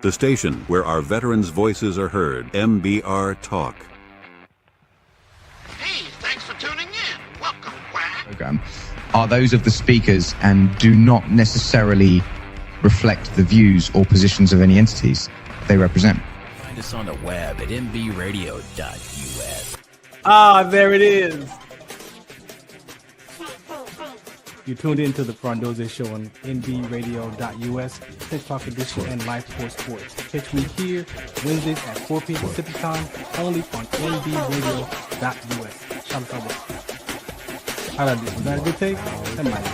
The station where our veterans' voices are heard. MBR Talk. Hey, thanks for tuning in. Welcome, Quack. Program are those of the speakers and do not necessarily reflect the views or positions of any entities they represent. Find us on the web at mbradio.us. Ah, there it is. You tuned into the Farron Dozier Show on nbradio.us, MenTalk edition, and Live Sports. Catch me here Wednesdays at 4 p.m. Pacific time, only on nbradio.us. Shout out. How did I do? Was that a good take? That might be.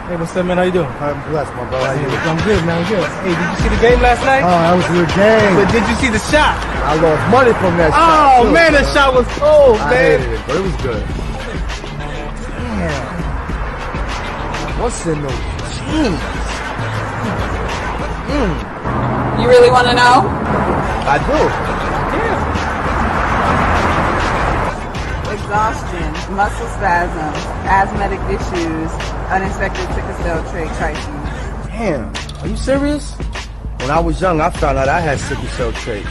Hey, what's up, man? How you doing? I'm blessed, my brother. How you doing? I'm good, man. I'm good. Hey, did you see the game last night? Oh, that was a good game. But did you see the shot? I lost money from that shot. Oh, man, that shot was cold, I man. hated it, but it was good. Damn. What's in those jeans? You really want to know? I do. Exhaustion, muscle spasms, asthmatic issues, unexpected sickle cell trait crises. Damn. Are you serious? When I was young, I found out I had sickle cell trait.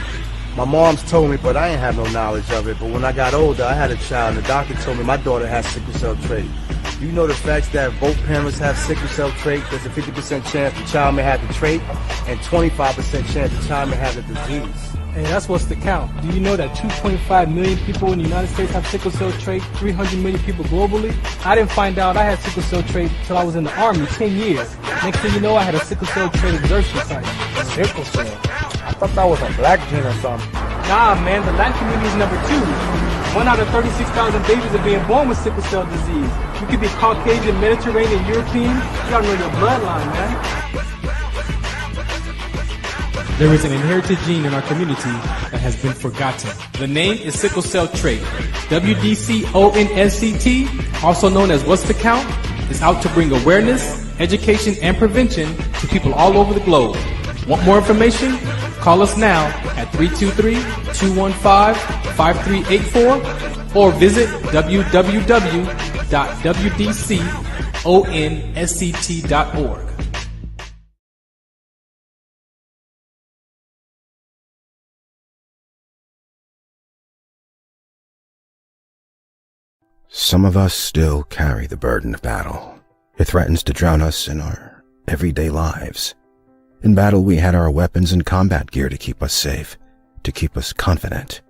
My mom's told me, but I ain't have no knowledge of it. But when I got older, I had a child, and the doctor told me my daughter has sickle cell trait. You know the facts that both parents have sickle cell trait? There's a 50% chance the child may have the trait, and 25% chance the child may have the disease. Hey, that's what's the count. Do you know that 2.5 million people in the United States have sickle cell trait, 300 million people globally? I didn't find out I had sickle cell trait until I was in the Army, 10 years. Next thing you know, I had a sickle cell trait exertion site. Sickle cell? I thought that was a black gene or something. Nah, man, the Latin community is number 2. 1 out of 36,000 babies are being born with sickle cell disease. You could be Caucasian, Mediterranean, European. You gotta know your bloodline, man. There is an inherited gene in our community that has been forgotten. The name is sickle cell trait. WDCONSCT, also known as What's the Count, is out to bring awareness, education, and prevention to people all over the globe. Want more information? Call us now at 323-215-5384 or visit www.wdconsct.org. Some of us still carry the burden of battle. It threatens to drown us in our everyday lives. In battle, we had our weapons and combat gear to keep us safe, to keep us confident.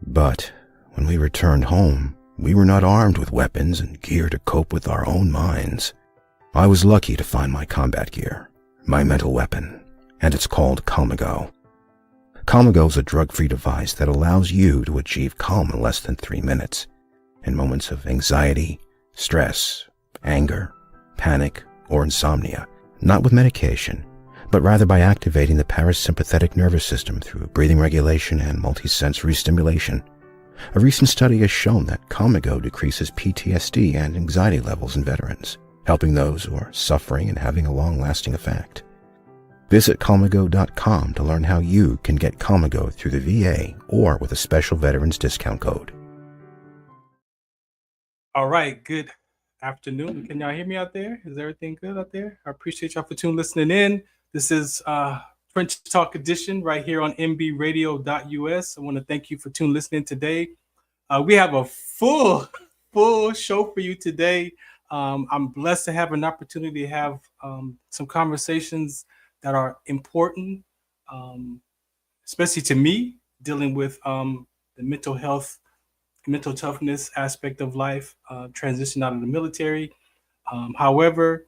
But when we returned home, we were not armed with weapons and gear to cope with our own minds. I was lucky to find my combat gear, my mental weapon, and it's called Calmago. Calmago is a drug-free device that allows you to achieve calm in less than 3 minutes. In moments of anxiety, stress, anger, panic, or insomnia, not with medication, but rather by activating the parasympathetic nervous system through breathing regulation and multisensory stimulation. A recent study has shown that Calmago decreases PTSD and anxiety levels in veterans, helping those who are suffering and having a long-lasting effect. Visit Calmago.com to learn how you can get Calmago through the VA or with a special veterans discount code. All right, good afternoon. Can y'all hear me out there? Is everything good out there? I appreciate y'all for listening in. This is French Talk Edition right here on mbradio.us. I want to thank you for listening today. We have a full show for you today. I'm blessed to have an opportunity to have some conversations that are important, especially to me, dealing with the mental health, mental toughness aspect of life, transition out of the military. However,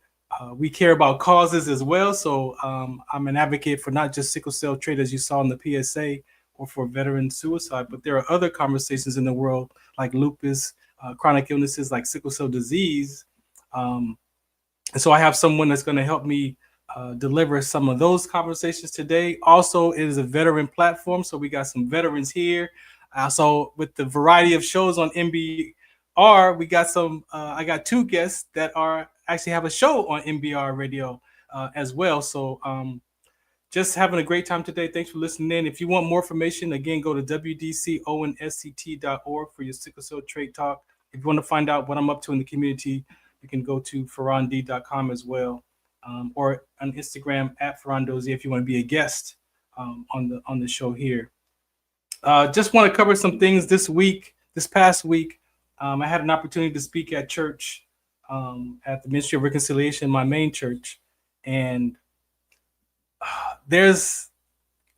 we care about causes as well. So I'm an advocate for not just sickle cell trait, as you saw in the PSA, or for veteran suicide, but there are other conversations in the world like lupus, chronic illnesses like sickle cell disease. And so I have someone that's going to help me deliver some of those conversations today. Also, it is a veteran platform, so we got some veterans here. So with the variety of shows on MBR, we got some. I got two guests that are actually have a show on MBR Radio as well. So just having a great time today. Thanks for listening in. If you want more information, again, go to wdconsct.org for your sickle cell trait talk. If you want to find out what I'm up to in the community, you can go to farrond.com as well, or on Instagram at Farron Dozier if you want to be a guest on the show here. Just want to cover some things this past week. I had an opportunity to speak at church at the Ministry of Reconciliation, my main church, and there's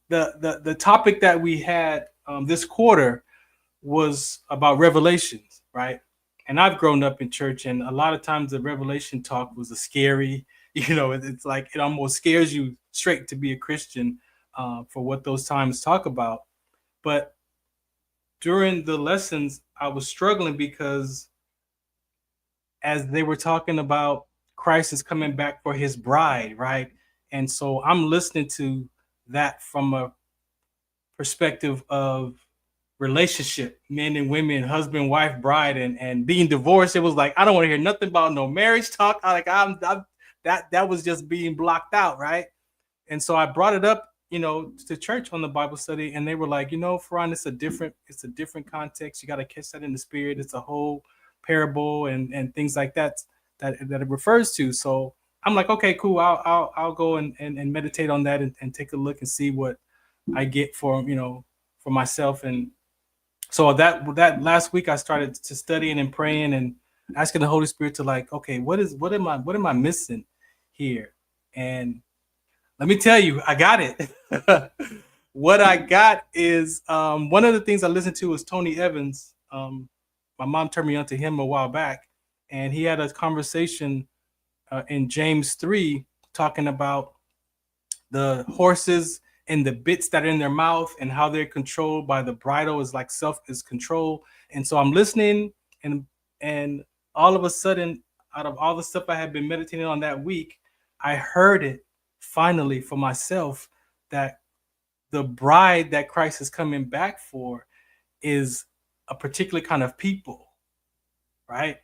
the topic that we had this quarter was about revelations, right? And I've grown up in church, and a lot of times the revelation talk was a scary, it's like it almost scares you straight to be a Christian for what those times talk about. But during the lessons, I was struggling because as they were talking about Christ is coming back for his bride, right? And so I'm listening to that from a perspective of relationship, men and women, husband, wife, bride, and being divorced. It was like, I don't want to hear nothing about no marriage talk. That was just being blocked out, right? And so I brought it up, to church on the Bible study, and they were like, Farron, it's a different context. You got to catch that in the spirit. It's a whole parable and things like that it refers to. So I'm like, okay, cool. I'll go and meditate on that and take a look and see what I get for myself. And so that last week I started to studying and praying and asking the Holy Spirit to like, okay, what am I missing here? And let me tell you, I got it. What I got is one of the things I listened to was Tony Evans. My mom turned me on to him a while back, and he had a conversation in James 3 talking about the horses and the bits that are in their mouth and how they're controlled by the bridle is like control. And so I'm listening, and all of a sudden, out of all the stuff I had been meditating on that week, I heard it finally for myself that the bride that Christ is coming back for is a particular kind of people, right?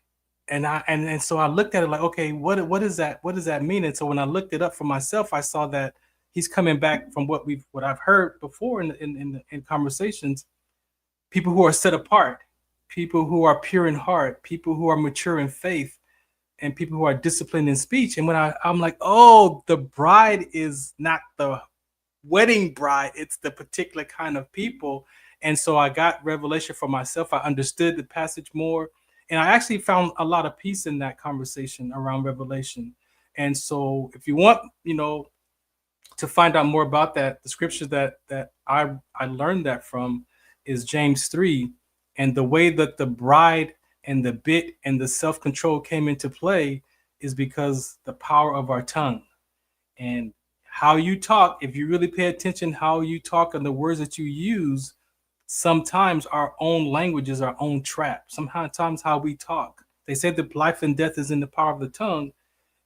And so I looked at it like, okay, what is that? What does that mean? And so when I looked it up for myself, I saw that he's coming back from what I've heard before in conversations, people who are set apart, people who are pure in heart, people who are mature in faith, and people who are disciplined in speech. And when I'm like, oh, the bride is not the wedding bride, it's the particular kind of people. And so I got revelation for myself. I understood the passage more. And I actually found a lot of peace in that conversation around revelation. And so if you want, to find out more about that, the scripture that I learned that from is James 3. And the way that the bride and the bit and the self-control came into play is because the power of our tongue and how you talk. If you really pay attention how you talk and the words that you use, sometimes our own language is our own trap. Sometimes how we talk. They say that life and death is in the power of the tongue.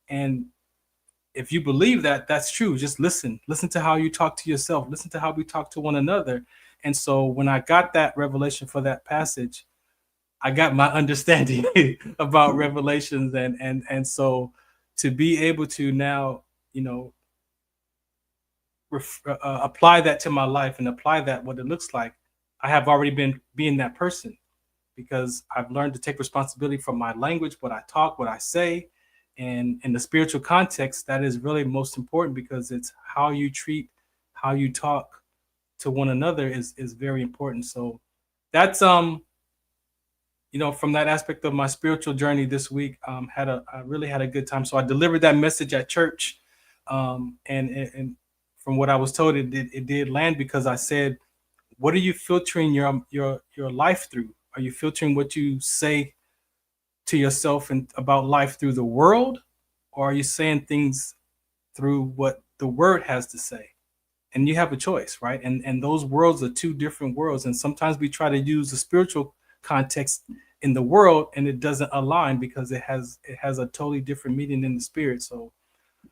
And if you believe that, that's true. Just listen to how you talk to yourself. Listen to how we talk to one another. And so when I got that revelation for that passage, I got my understanding about revelations. And so to be able to now, apply that to my life and apply that what it looks like, I have already been being that person because I've learned to take responsibility for my language, what I talk, what I say. And in the spiritual context, that is really most important because it's how you treat, how you talk to one another is very important. So that's, from that aspect of my spiritual journey this week, I really had a good time. So I delivered that message at church. And from what I was told, it did land because I said, what are you filtering your life through? Are you filtering what you say to yourself and about life through the world, or are you saying things through what the word has to say? And you have a choice, right? And those worlds are two different worlds. And sometimes we try to use the spiritual context in the world and it doesn't align because it has a totally different meaning in the spirit. So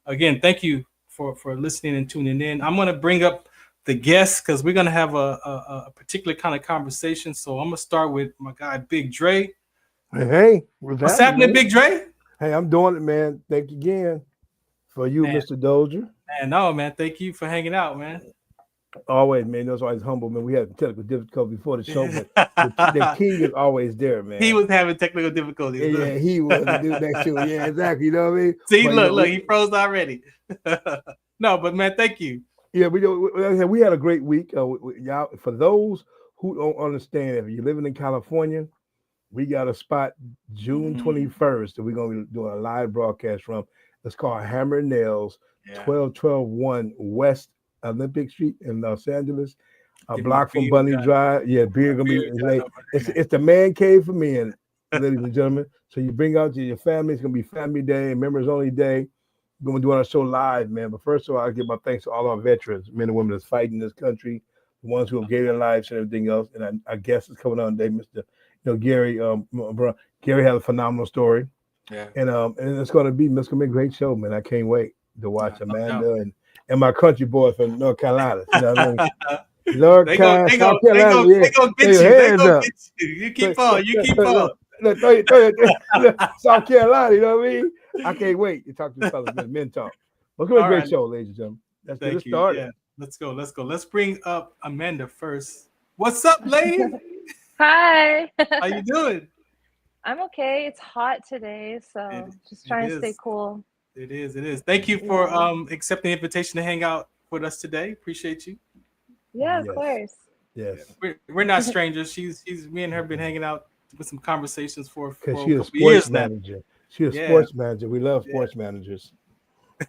again, thank you for listening and tuning in. I'm going to bring up the guests because we're going to have a particular kind of conversation. So I'm going to start with my guy, Big Dre. Hey, what's happening, man? Big Dre? Hey, I'm doing it, man. Thank you again for you, man. Mr. Dozier. Man. Thank you for hanging out, man. Always, man. That's always humble, man. We had technical difficulty before the show, but the king is always there, man. He was having technical difficulties. Yeah, he was. The dude next to him. Yeah, exactly. You know what I mean? See, but, look, he froze already. No, but man, thank you. Yeah, we had a great week. Y'all, for those who don't understand, if you're living in California, we got a spot June 21st that we're going to be doing a live broadcast from. It's called Hammer and Nails, 121 West Olympic Street in Los Angeles, a block from Bunny Drive. Yeah, beer gonna be it's the man cave for men, ladies and gentlemen. So you bring out your family. It's gonna be family day, members only day. We're gonna do our show live, man. But first of all, I give my thanks to all our veterans, men and women that's fighting in this country, the ones who have gave their lives and everything else. And I guess it's coming on today, Mr. Gary. Gary had a phenomenal story. Yeah. And it's gonna be a great show, man. I can't wait to watch Amanda and my country boy from North Carolina. You know what I mean? North Carolina, South Carolina. They gonna get you. You keep on. South Carolina, you know what I mean? I can't wait to talk to the fellas in Men Talk. It's gonna be a great show, ladies and gentlemen. Let's get it started. Yeah. Let's go. Let's bring up Amanda first. What's up, lady? Hi. How you doing? I'm okay. It's hot today, so just trying to stay cool. It is. Thank you for accepting the invitation to hang out with us today. Appreciate you. Yeah, of course. Yes. We're not strangers. She's me and her been hanging out with some conversations for she's a sports manager. She's a sports manager. We love sports managers.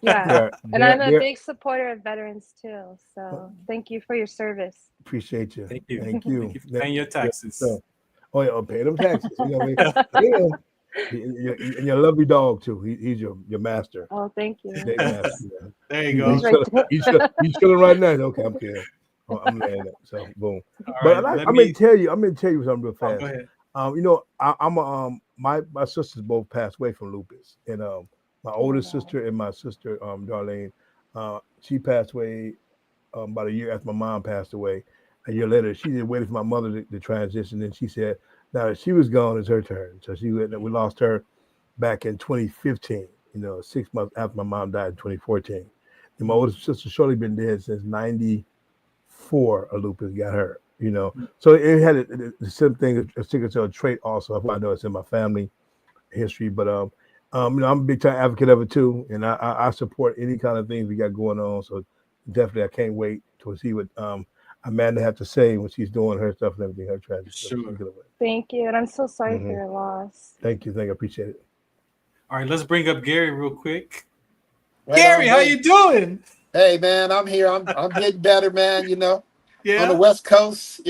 Yeah. And I'm a big supporter of veterans too. So thank you for your service. Appreciate you. Thank you. Thank you. Thank you for paying your taxes. Oh yeah, pay them taxes. You know what I mean? And your lovely dog too. He's your master. Oh, thank you. There you go. He's chilling right now. Okay, I'm kidding. I'm laying it. So boom. But I'm gonna tell you something real fast. Go ahead. My sisters both passed away from lupus, and my oldest sister and my sister Darlene, she passed away about a year after my mom passed away. A year later, she just waited for my mother to transition, and she said, now that she was gone, it's her turn. So we lost her back in 2015, 6 months after my mom died in 2014. And my oldest sister Shirley been dead since 94. A lupus got her, So it had the same thing, a sickle cell trait also. I know it's in my family history, but I'm a big time advocate of it too, and I support any kind of things we got going on. So definitely, I can't wait to see what Amanda have to say when she's doing her stuff and everything, her transition. Sure. Thank you, and I'm so sorry for your loss. Thank you. I appreciate it. All right, let's bring up Gary real quick. Right, Gary, how you doing? Hey, man, I'm here. I'm getting better, man. On the West Coast,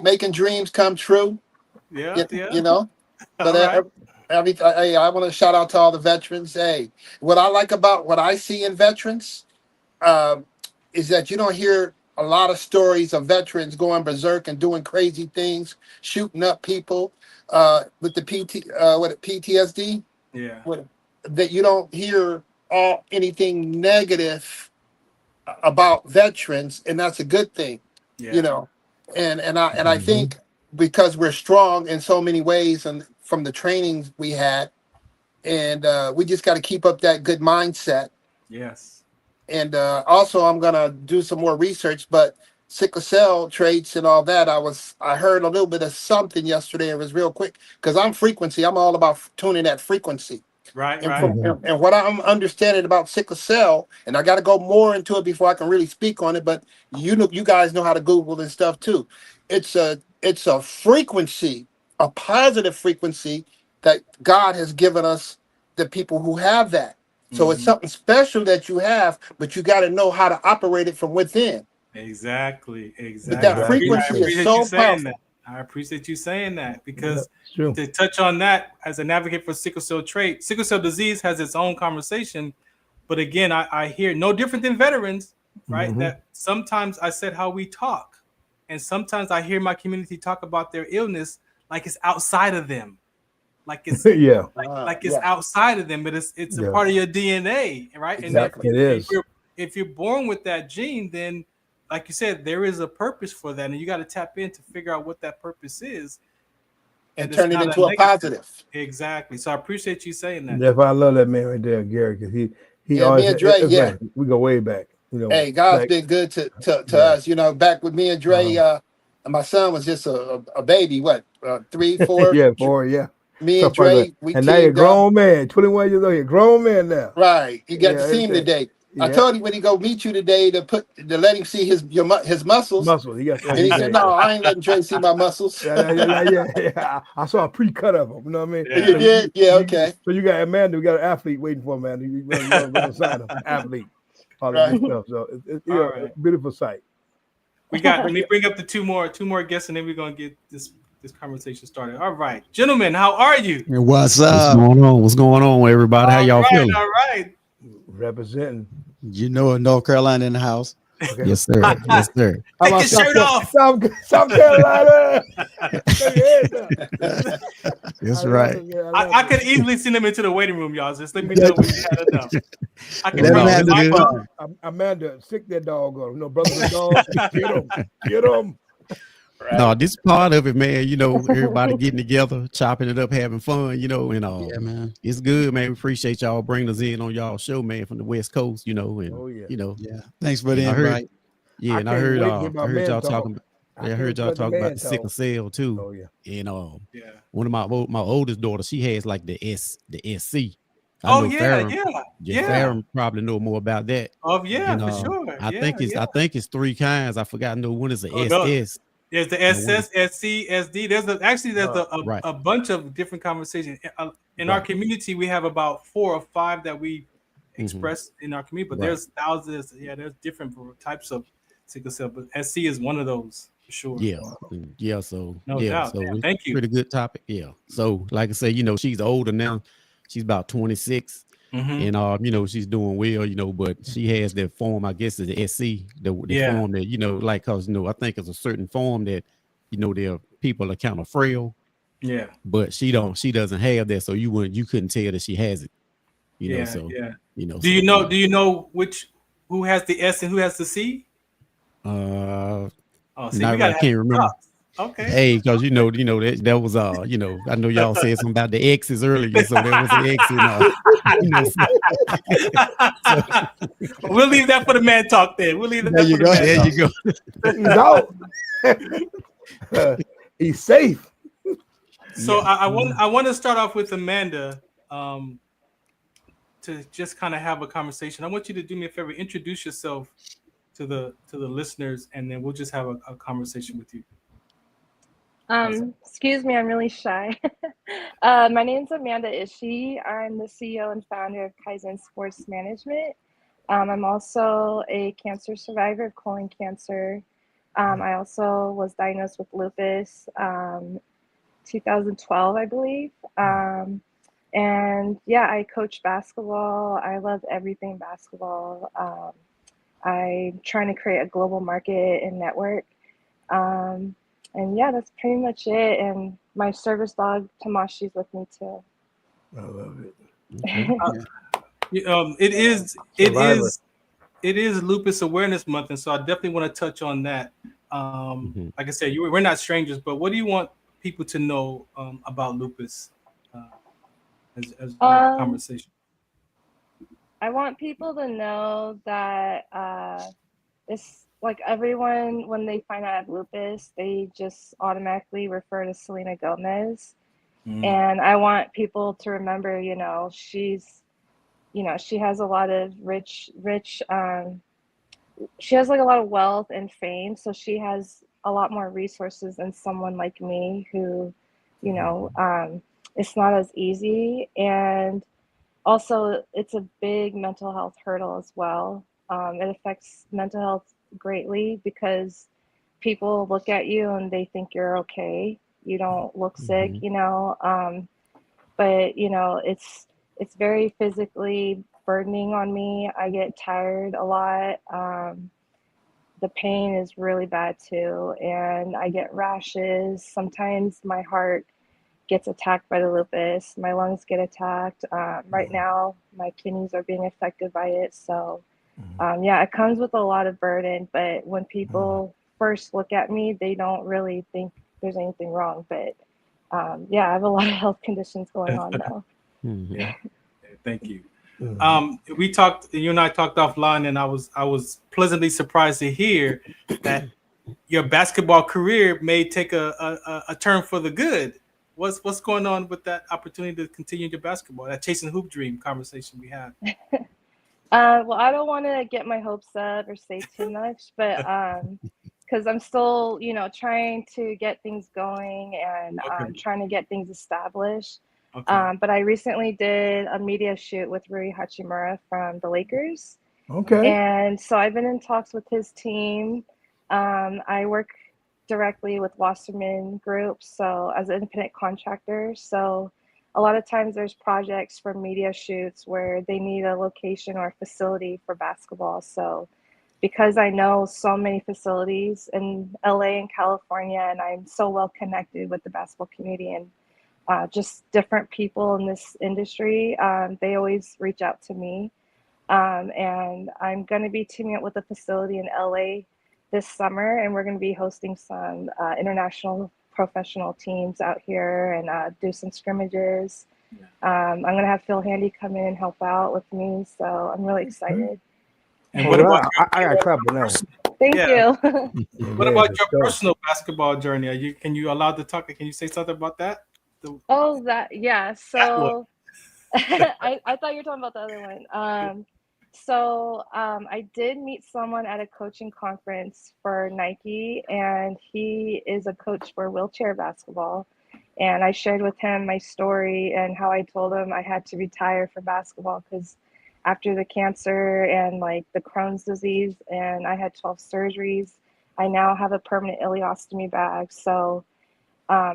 making dreams come true. Yeah. But I want to shout out to all the veterans. Hey, what I like about what I see in veterans is that you don't hear a lot of stories of veterans going berserk and doing crazy things, shooting up people with the PTSD. Yeah. That you don't hear anything negative about veterans, and that's a good thing. Yeah. And I think because we're strong in so many ways, and from the trainings we had, and we just got to keep up that good mindset. Yes. And also, I'm gonna do some more research, but sickle cell traits and all that. I heard a little bit of something yesterday. It was real quick because I'm frequency. I'm all about tuning that frequency. Right. And what I'm understanding about sickle cell, and I got to go more into it before I can really speak on it. But you guys know how to Google and stuff too. It's a frequency, a positive frequency that God has given us, the people who have that. So it's something special that you have, but you got to know how to operate it from within. Exactly. But that frequency is so powerful. I appreciate you saying that, because to touch on that, as an advocate for sickle cell disease has its own conversation. But again, I hear no different than veterans, right? That sometimes I said how we talk, and sometimes I hear my community talk about their illness like it's outside of them. like it's yeah, like it's outside of them, but it's a part of your DNA, right? Exactly. And it is. If you're born with that gene, then like you said, there is a purpose for that, and you got to tap in to figure out what that purpose is and turn it into a positive. Exactly. So I appreciate you saying that. That's why I love that man right there, Gary, because he always me and Dre, we go way back. You know, hey, God's been good to us. You know, back with me and Dre, my son was just a baby. What, 3, 4? Yeah, 4. Yeah. Me and Dre, we and now you're a grown man, 21 years old. You're a grown man now. Right. You got to see him today. Yeah. I told him when he go meet you today to let him see his muscles. He got, and he said, "No, I ain't letting Dre see my muscles." Yeah. I saw a pre-cut of them. You know what I mean? Yeah. You did? Yeah. Okay. So you got Amanda. We got an athlete waiting for Amanda. You gonna sign him, athlete. All that stuff. So it's a beautiful sight. Let me bring up the two more guests, and then we're gonna get this conversation started. All right, gentlemen, how are you? What's up? What's going on, everybody? How y'all feeling? All right. Representing. You know, North Carolina in the house. Okay. Yes, sir. Yes, sir. Take your shirt off. South Carolina. That's right. I could easily send them into the waiting room, y'all. Just let me know when you had enough. I can Amanda, sick that dog on. No, brothers and dogs. Get them. Right. No, this is part of it, man. You know, everybody getting together, chopping it up, having fun, you know, and yeah, man, it's good, man. We appreciate y'all bringing us in on y'all show, man, from the West Coast, you know, and you know, thanks for the invite. And I heard y'all talking about the sickle cell too. Oh yeah. And one of my oldest daughters, she has like the SC. Farron probably know more about that. Oh yeah, for sure. I think it's 3 kinds. I forgot. No, one is the SS. There's the SS, SC, SD. There's a bunch of different conversations. In our community, we have about 4 or 5 that we express in our community, but there's thousands. Yeah, there's different types of sickle cell, but SC is one of those for sure. Yeah. So no doubt. So thank you. Pretty good topic. Yeah. So like I say, you know, she's older now. She's about 26. And you know, she's doing well, you know, but she has that form, I guess, is the SC, the form that, you know, like, cause you know, I think it's a certain form that, you know, there are people are kind of frail. Yeah. But she doesn't have that, so you couldn't tell that she has it. You know, so you know. Do you know who has the S and who has the C? I can't remember. Okay. Hey, because you know that was you know, I know y'all said something about the X's earlier, so there was an X in we'll leave that for the man talk then. We'll leave that there you go. He's safe. So I want to start off with Amanda to just kind of have a conversation. I want you to do me a favor, introduce yourself to the listeners, and then we'll just have a conversation with you. Excuse me, I'm really shy. My name's Amanda Ishii. I'm the CEO and founder of Kaizen Sports Management. I'm also a cancer survivor of colon cancer. I also was diagnosed with lupus 2012, I believe. And yeah, I coach basketball. I love everything basketball. I'm trying to create a global market and network. And yeah, that's pretty much it. And my service dog, Tamashi's with me too. I love it. It is Lupus Awareness Month, and so I definitely want to touch on that. Like I said, we're not strangers, but what do you want people to know about lupus as a conversation? I want people to know that it's like everyone, when they find out I have lupus, they just automatically refer to Selena Gomez. And I want people to remember, you know, she has a lot of rich, she has like a lot of wealth and fame. So she has a lot more resources than someone like me who, you know, it's not as easy. And also it's a big mental health hurdle as well. It affects mental health greatly because people look at you and they think you're okay. You don't look sick, you know, but you know, it's very physically burdening on me. I get tired a lot. The pain is really bad too. And I get rashes. Sometimes my heart gets attacked by the lupus. My lungs get attacked. Right now, my kidneys are being affected by it. So, yeah, it comes with a lot of burden. But when people first look at me, they don't really think there's anything wrong. But yeah, I have a lot of health conditions going on though. Yeah, thank you. We talked, you and I talked offline, and I was pleasantly surprised to hear that your basketball career may take a turn for the good. What's going on with that opportunity to continue your basketball, that chasing hoop dream conversation we had? Well, I don't want to get my hopes up or say too much, but because I'm still, trying to get things going and trying to get things established. But I recently did a media shoot with Rui Hachimura from the Lakers. Okay. And so I've been in talks with his team. I work directly with Wasserman Group, so as an independent contractor. So a lot of times there's projects for media shoots where they need a location or a facility for basketball. So because I know so many facilities in LA and California, and I'm so well connected with the basketball community and just different people in this industry, they always reach out to me. And I'm going to be teaming up with a facility in LA this summer, and we're going to be hosting some international professional teams out here and do some scrimmages. I'm going to have Phil Handy come in and help out with me, so I'm really excited. And what about I got clap for that. Thank you. What about your personal basketball journey? Can you allowed to talk? Can you say something about that? Yeah. So I thought you were talking about the other one. So I did meet someone at a coaching conference for Nike, and he is a coach for wheelchair basketball. And I shared with him my story and how I told him I had to retire from basketball because after the cancer and like the Crohn's disease, and I had 12 surgeries, I now have a permanent ileostomy bag. So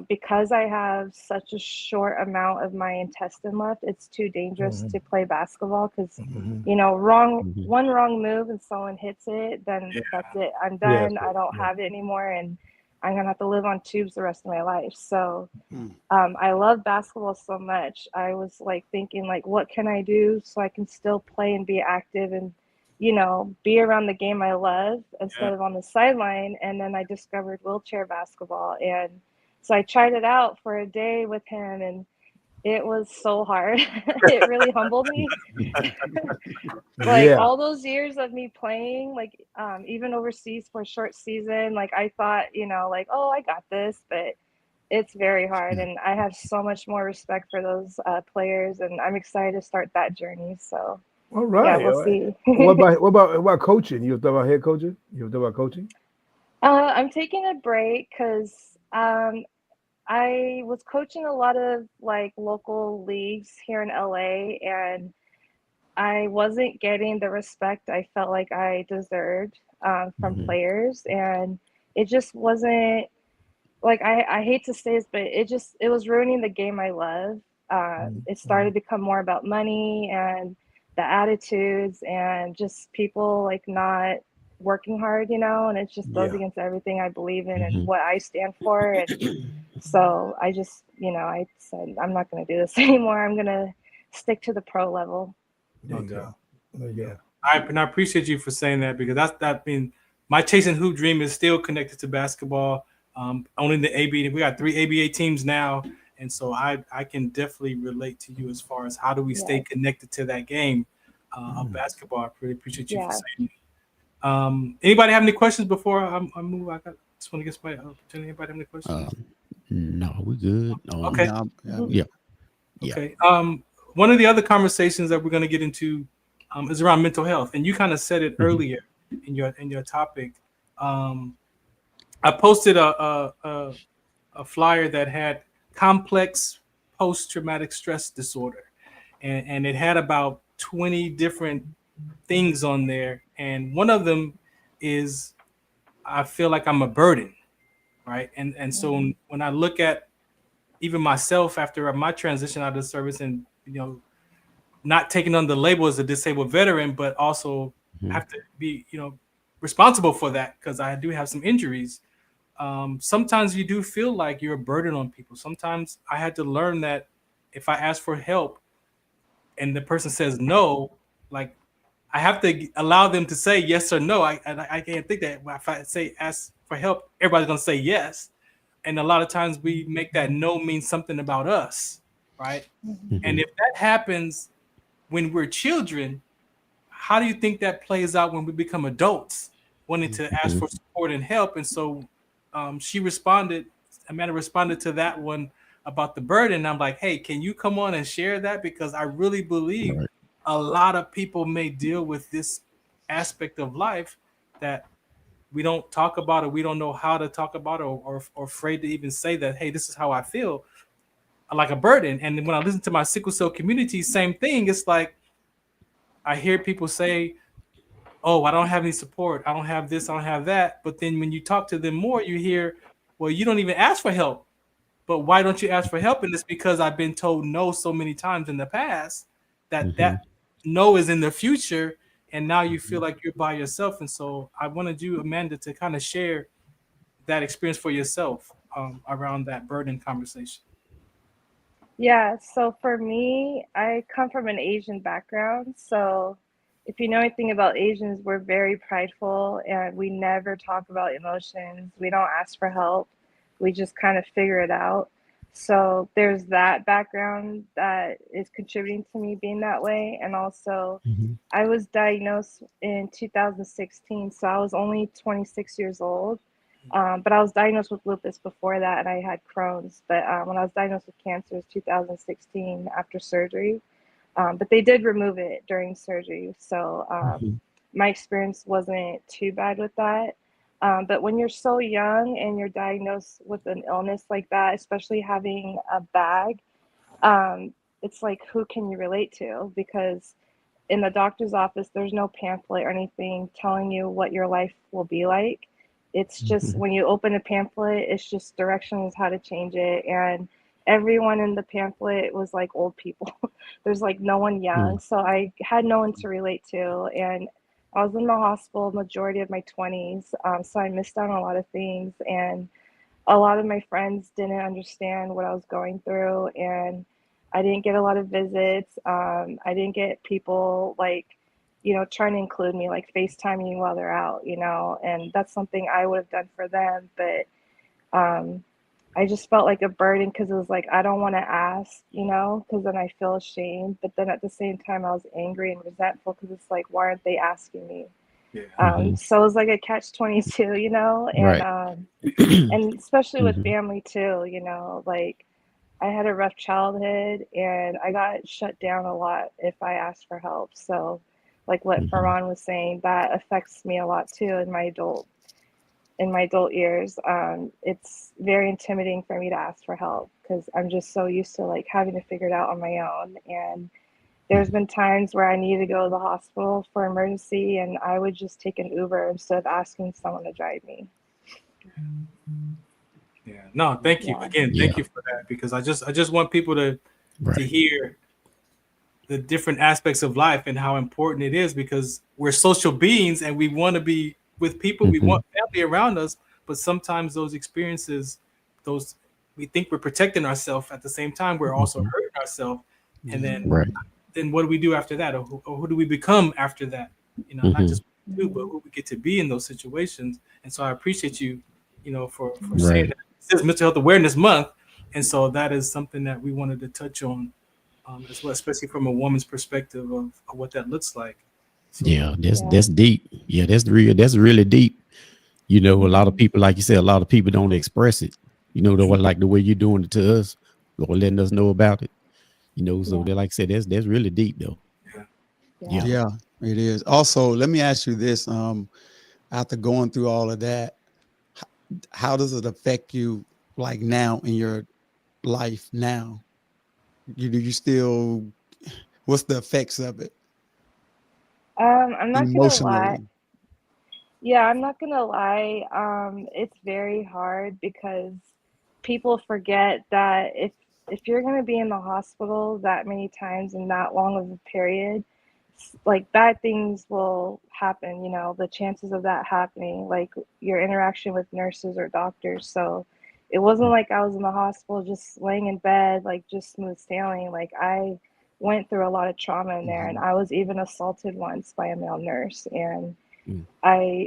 because I have such a short amount of my intestine left, it's too dangerous to play basketball because, one wrong move and someone hits it, then that's it. I'm done. I don't have it anymore, and I'm going to have to live on tubes the rest of my life. So I love basketball so much. I was like thinking, like, what can I do so I can still play and be active and, be around the game I love instead of on the sideline. And then I discovered wheelchair basketball, and so I tried it out for a day with him, and it was so hard. It really humbled me. All those years of me playing, like even overseas for a short season, like I thought, oh, I got this, but it's very hard. And I have so much more respect for those players, and I'm excited to start that journey. So all right. Yeah, we'll see. What about coaching? You thought about head coaching? You thought about coaching? I'm taking a break because I was coaching a lot of like local leagues here in LA, and I wasn't getting the respect I felt like I deserved from players, and it just wasn't like I hate to say this, but it was ruining the game I love. It started to become more about money and the attitudes and just people like not working hard, and it just goes against everything I believe in and what I stand for. And so I just, I said, I'm not going to do this anymore. I'm going to stick to the pro level. I appreciate you for saying that, because my chasing hoop dream is still connected to basketball. Owning the ABA, we got 3 ABA teams now. And so I can definitely relate to you as far as how do we stay connected to that game of basketball. I really appreciate you for saying that. Anybody have any questions before I move? I just want to get my opportunity. Anybody have any questions? No, we're good. Okay. Yeah. Okay. One of the other conversations that we're going to get into is around mental health, and you kind of said it earlier in your topic. I posted a flyer that had complex post-traumatic stress disorder, and it had about 20 different things on there, and one of them is I feel like I'm a burden, right? And so when I look at even myself after my transition out of the service, and not taking on the label as a disabled veteran, but also have to be responsible for that because I do have some injuries. sometimes you do feel like you're a burden on people. Sometimes I had to learn that if I ask for help and the person says no, like I have to allow them to say yes or no. I can't think that if I say ask for help, everybody's gonna say yes. And a lot of times we make that no mean something about us, right? And if that happens when we're children, how do you think that plays out when we become adults, wanting to ask for support and help? And so Amanda responded to that one about the burden. I'm like, hey, can you come on and share that? Because I really believe a lot of people may deal with this aspect of life that we don't talk about, or we don't know how to talk about it, or afraid to even say that, hey, this is how I feel, like a burden. And when I listen to my sickle cell community, same thing. It's like I hear people say, oh, I don't have any support, I don't have this, I don't have that. But then when you talk to them more, you hear, well, you don't even ask for help. But why don't you ask for help? And it's because I've been told no so many times in the past that that no is in the future, and now you feel like you're by yourself. And so I wanted you, Amanda, to kind of share that experience for yourself around that burden conversation. Yeah, so for me, I come from an Asian background. So if you know anything about Asians, we're very prideful and we never talk about emotions. We don't ask for help. We just kind of figure it out. So there's that background that is contributing to me being that way. And also, I was diagnosed in 2016, so I was only 26 years old. But I was diagnosed with lupus before that, and I had Crohn's. But when I was diagnosed with cancer, it was 2016 after surgery. But they did remove it during surgery. So my experience wasn't too bad with that. But when you're so young and you're diagnosed with an illness like that, especially having a bag, it's like, who can you relate to? Because in the doctor's office, there's no pamphlet or anything telling you what your life will be like. It's just when you open a pamphlet, it's just directions how to change it. And everyone in the pamphlet was like old people. There's like no one young. So I had no one to relate to. And I was in the hospital majority of my 20s. So I missed out on a lot of things. And a lot of my friends didn't understand what I was going through. And I didn't get a lot of visits. I didn't get people like, trying to include me, like FaceTiming while they're out, and that's something I would have done for them. But I just felt like a burden because it was like, I don't want to ask, because then I feel ashamed. But then at the same time, I was angry and resentful because it's like, why aren't they asking me? So it was like a catch-22, and and especially with family too, like I had a rough childhood and I got shut down a lot if I asked for help. So like what Farron was saying, that affects me a lot too in my adult years. It's very intimidating for me to ask for help because I'm just so used to like having to figure it out on my own. And there's been times where I needed to go to the hospital for emergency and I would just take an Uber instead of asking someone to drive me. Yeah, no, thank you again. Thank you for that, because I just want people to hear the different aspects of life and how important it is, because we're social beings and we want to be with people. We want family around us, but sometimes those experiences, we think we're protecting ourselves. At the same time, we're also hurting ourselves. And then what do we do after that? Or who do we become after that? Not just what we do, but who we get to be in those situations. And so I appreciate you, for saying that. This is Mental Health Awareness Month. And so that is something that we wanted to touch on as well, especially from a woman's perspective of what that looks like. So, that's deep. Yeah, that's really deep. A lot of people, like you said, a lot of people don't express it. Like the way you're doing it to us, or letting us know about it. So they, like I said, that's really deep though. Yeah, it is. Also, let me ask you this: after going through all of that, how does it affect you, like now in your life now? Do you still? What's the effects of it? I'm not gonna lie. Yeah, I'm not gonna lie. It's very hard because people forget that if you're gonna be in the hospital that many times in that long of a period, like bad things will happen, you know, the chances of that happening, like your interaction with nurses or doctors. So it wasn't like I was in the hospital just laying in bed, like just smooth sailing. Like I went through a lot of trauma in there, and I was even assaulted once by a male nurse. And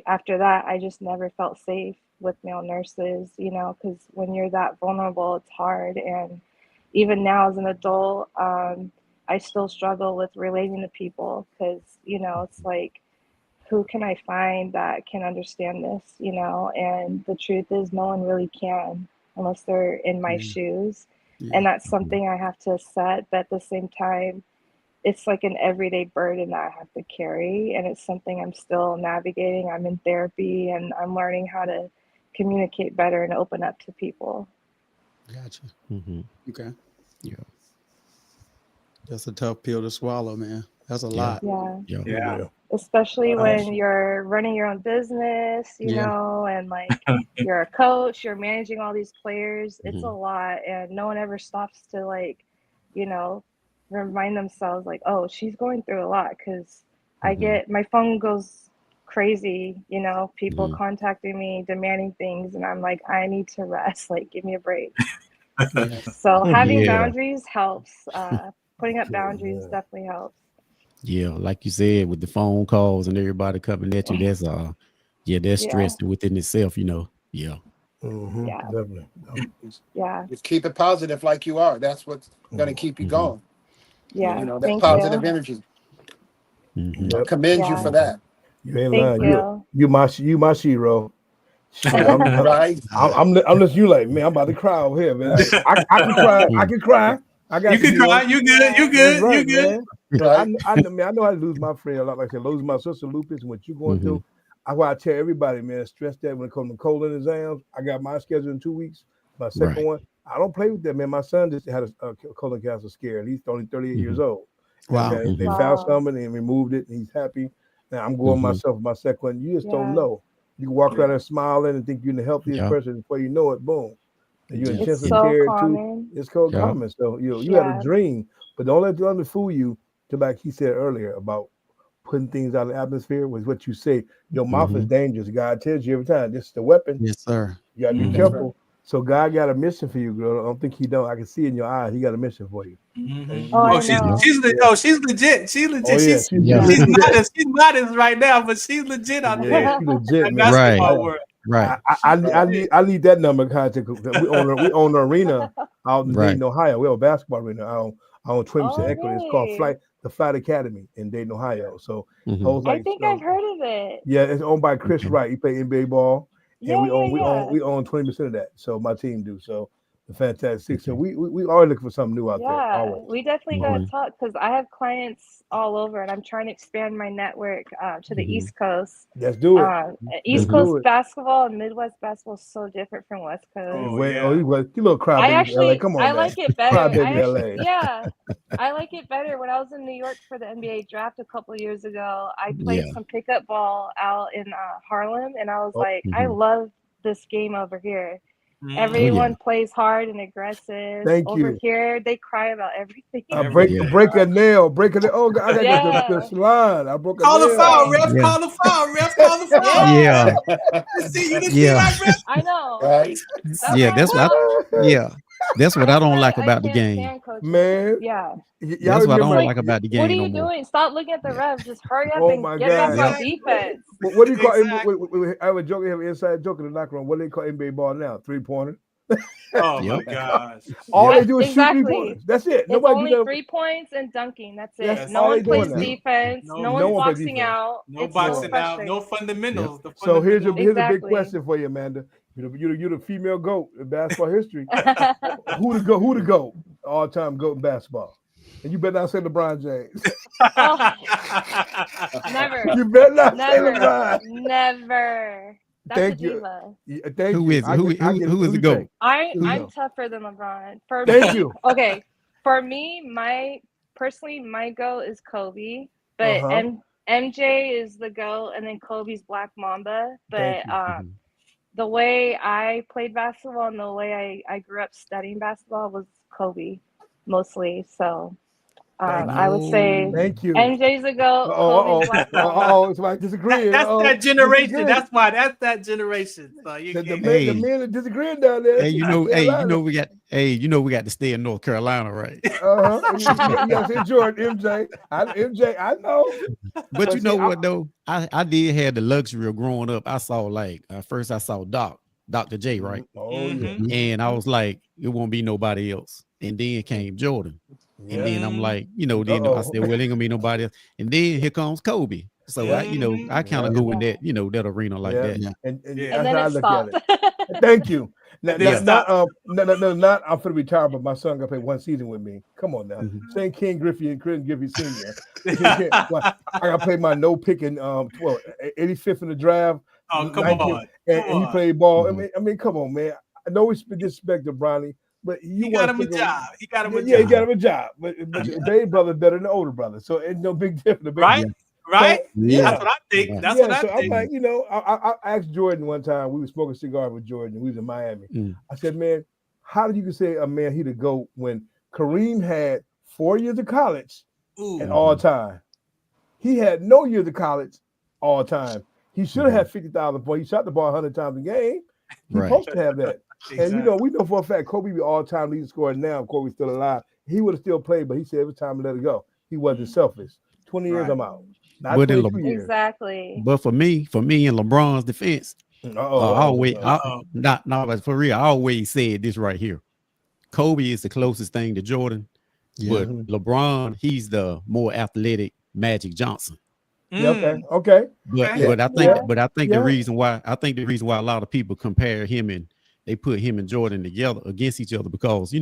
after that, I just never felt safe with male nurses, you know, because when you're that vulnerable, it's hard. And even now as an adult, I still struggle with relating to people because, you know, it's like, who can I find that can understand this, you know? And the truth is no one really can unless they're in my shoes. And that's something I have to accept. But at the same time, it's like an everyday burden that I have to carry. And it's something I'm still navigating. I'm in therapy and I'm learning how to communicate better and open up to people. Gotcha. Mm-hmm. Okay. Yeah. That's a tough pill to swallow, man. That's a lot. Yeah. Especially when you're running your own business, you know, and like you're a coach, you're managing all these players. It's a lot, and no one ever stops to like, you know, remind themselves like, oh, she's going through a lot. Because I get, my phone goes crazy, you know, people contacting me, demanding things, and I'm like, I need to rest. Like, give me a break. So having boundaries helps. Putting up boundaries definitely helps. Yeah, like you said, with the phone calls and everybody coming at you, that's that's stress within itself, you know. Yeah. Definitely. Yeah. Just keep it positive like you are. That's what's gonna keep you going. Yeah. You know, that positive energy. I commend you for that. You ain't lying. You my shero. Right. I'm listening. You like, man, I'm about to cry over here, man. I can cry. I can cry. I got you can cry. You good. You good. That's right, you good. Man. Right. I know how to lose my friend a lot. Like I said, losing my sister Lupus and what you going through. That's why I tell everybody, man, stress that when it comes to colon exams. I got my schedule in 2 weeks. My second one. I don't play with that, man. My son just had a colon cancer scare, and he's only 38 years old. Wow. And they found something and removed it, and he's happy. Now I'm going myself my second one. You just don't know. You can walk around there smiling and think you're the healthiest person. Before you know it, boom. And you're in intensive care too. It's called common. So you had a dream, but don't let the other fool you. To like he said earlier about putting things out of the atmosphere was what you say. Your mouth is dangerous. God tells you every time. This is the weapon. Yes, sir. You gotta be careful. Right. So God got a mission for you, girl. I don't think he don't. I can see in your eyes. He got a mission for you. She's legit. She's legit. Oh, yeah. She's modest. She's modest right now, but she's legit out there. She's legit, man. Right. I need that number of contact. We own an arena out in Dayton, Ohio. We have a basketball arena. I own 20% equity. It's called the Flight Academy in Dayton, Ohio. So I think I've heard of it. Yeah, it's owned by Chris Wright. He played NBA ball. And we own 20% of that. So my team do. So the Fantastic. So we always looking for something new out there. Always. We definitely gotta talk because I have clients all over, and I'm trying to expand my network to the East Coast. Let's do it. East Coast basketball and Midwest basketball is so different from West Coast. You little crybaby LA. Come on, I like it better. LA. I like it better. When I was in New York for the NBA draft a couple of years ago, I played some pickup ball out in Harlem, and I was like, I love this game over here. Everyone plays hard and aggressive. Over here, they cry about everything. Break a nail. Oh, God, I got the slide. I broke a nail. Call the foul, ref. Call the foul, ref. Call the foul. I know. Right? That's what I don't like about the game. Man. Yeah. That's what I don't like about the game. What are you doing? Stop looking at the refs. Just hurry up and get back on defense. What do you call it? I was joking, have an inside joke in the locker room. What do they call NBA ball now? 3-pointer? Oh my gosh. All they do is shoot 3 pointers. That's it. It's only 3 points and dunking. That's it. No one plays defense. No one's boxing out. No boxing out. No fundamentals. So here's a big question for you, Amanda. You're the female GOAT in basketball history. Who the GOAT? All-time GOAT in basketball. And you better not say LeBron James. Never. You better not say LeBron. Never. That's Thank you. Thank you. Who is the GOAT? I'm tougher than LeBron. Thank you. Okay. For me, my GOAT is Kobe, but MJ is the GOAT, and then Kobe's Black Mamba. But the way I played basketball and the way I grew up studying basketball was Kobe mostly. So I would say Thank you. MJ's a goat. Kobe's black mamba. It's like disagreeing. That's that generation. That's why. That's that generation. So the men are disagreeing down there. Hey, we got to stay in North Carolina, right? Yes, enjoy MJ. I know. But you know what though? I did have the luxury of growing up. I saw first I saw Dr. J, right? Oh yeah. And I was like, it won't be nobody else. And then came Jordan. And then I'm like, then I said, well, ain't gonna be nobody else. And then here comes Kobe. So I kind of go in that, that arena like that. Yeah. And then that's it how I look at it. Thank you. Not I'm finna retire, but my son got to play one season with me. Come on now. Saying King Griffey and Chris Griffey Sr. I gotta play my no picking 85th in the draft. Oh, come on. And he played ball. I mean, come on, man. I know we disrespect to Bronny, but he got him a job. He got him a job. But the baby brother better than the older brother, so it's no big difference. Right? Right? So, yeah. That's what I think. That's what I think. I'm like, I asked Jordan one time. We were smoking cigars with Jordan. We was in Miami. I said, man, how did you say a man he to go when Kareem had 4 years of college and all time? He had no years of college all time. He should have had 50,000 points. He shot the ball 100 times a game. He's supposed to have that. Exactly. And we know for a fact Kobe be all-time leading scorer now. Kobe's still alive. He would have still played, but he said every time to let it go. He wasn't selfish. 20 years, I'm out. Not 22 years. Exactly. But for me in LeBron's defense, but for real, I always said this right here. Kobe is the closest thing to Jordan, but LeBron, he's the more athletic Magic Johnson. Okay. But I think the reason why a lot of people compare him and they put him and Jordan together against each other because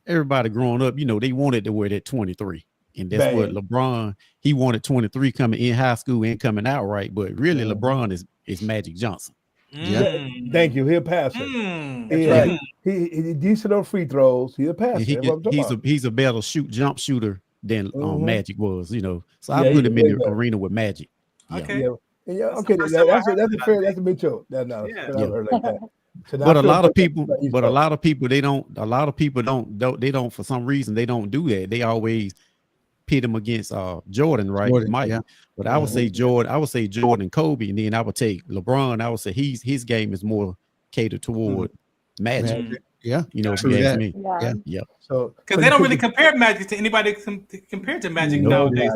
everybody growing up, they wanted to wear that 23. And that's what LeBron, he wanted 23 coming in high school and coming out right. But really LeBron is Magic Johnson. Yeah. Thank you. He'll pass it. He's decent on free throws. He'll pass it. He's a better jump shooter than Magic was, So I put him in the arena with Magic. Okay. Okay. That's a big joke. I've heard like that. So but a lot of people don't for some reason they don't do that. They always pit him against Jordan, right? Mike. Yeah. But I would say Jordan and Kobe, and then I would take LeBron. I would say his game is more catered toward Magic. Yeah. If you ask me. Yeah. So because they don't really compare Magic to anybody compared to Magic nowadays.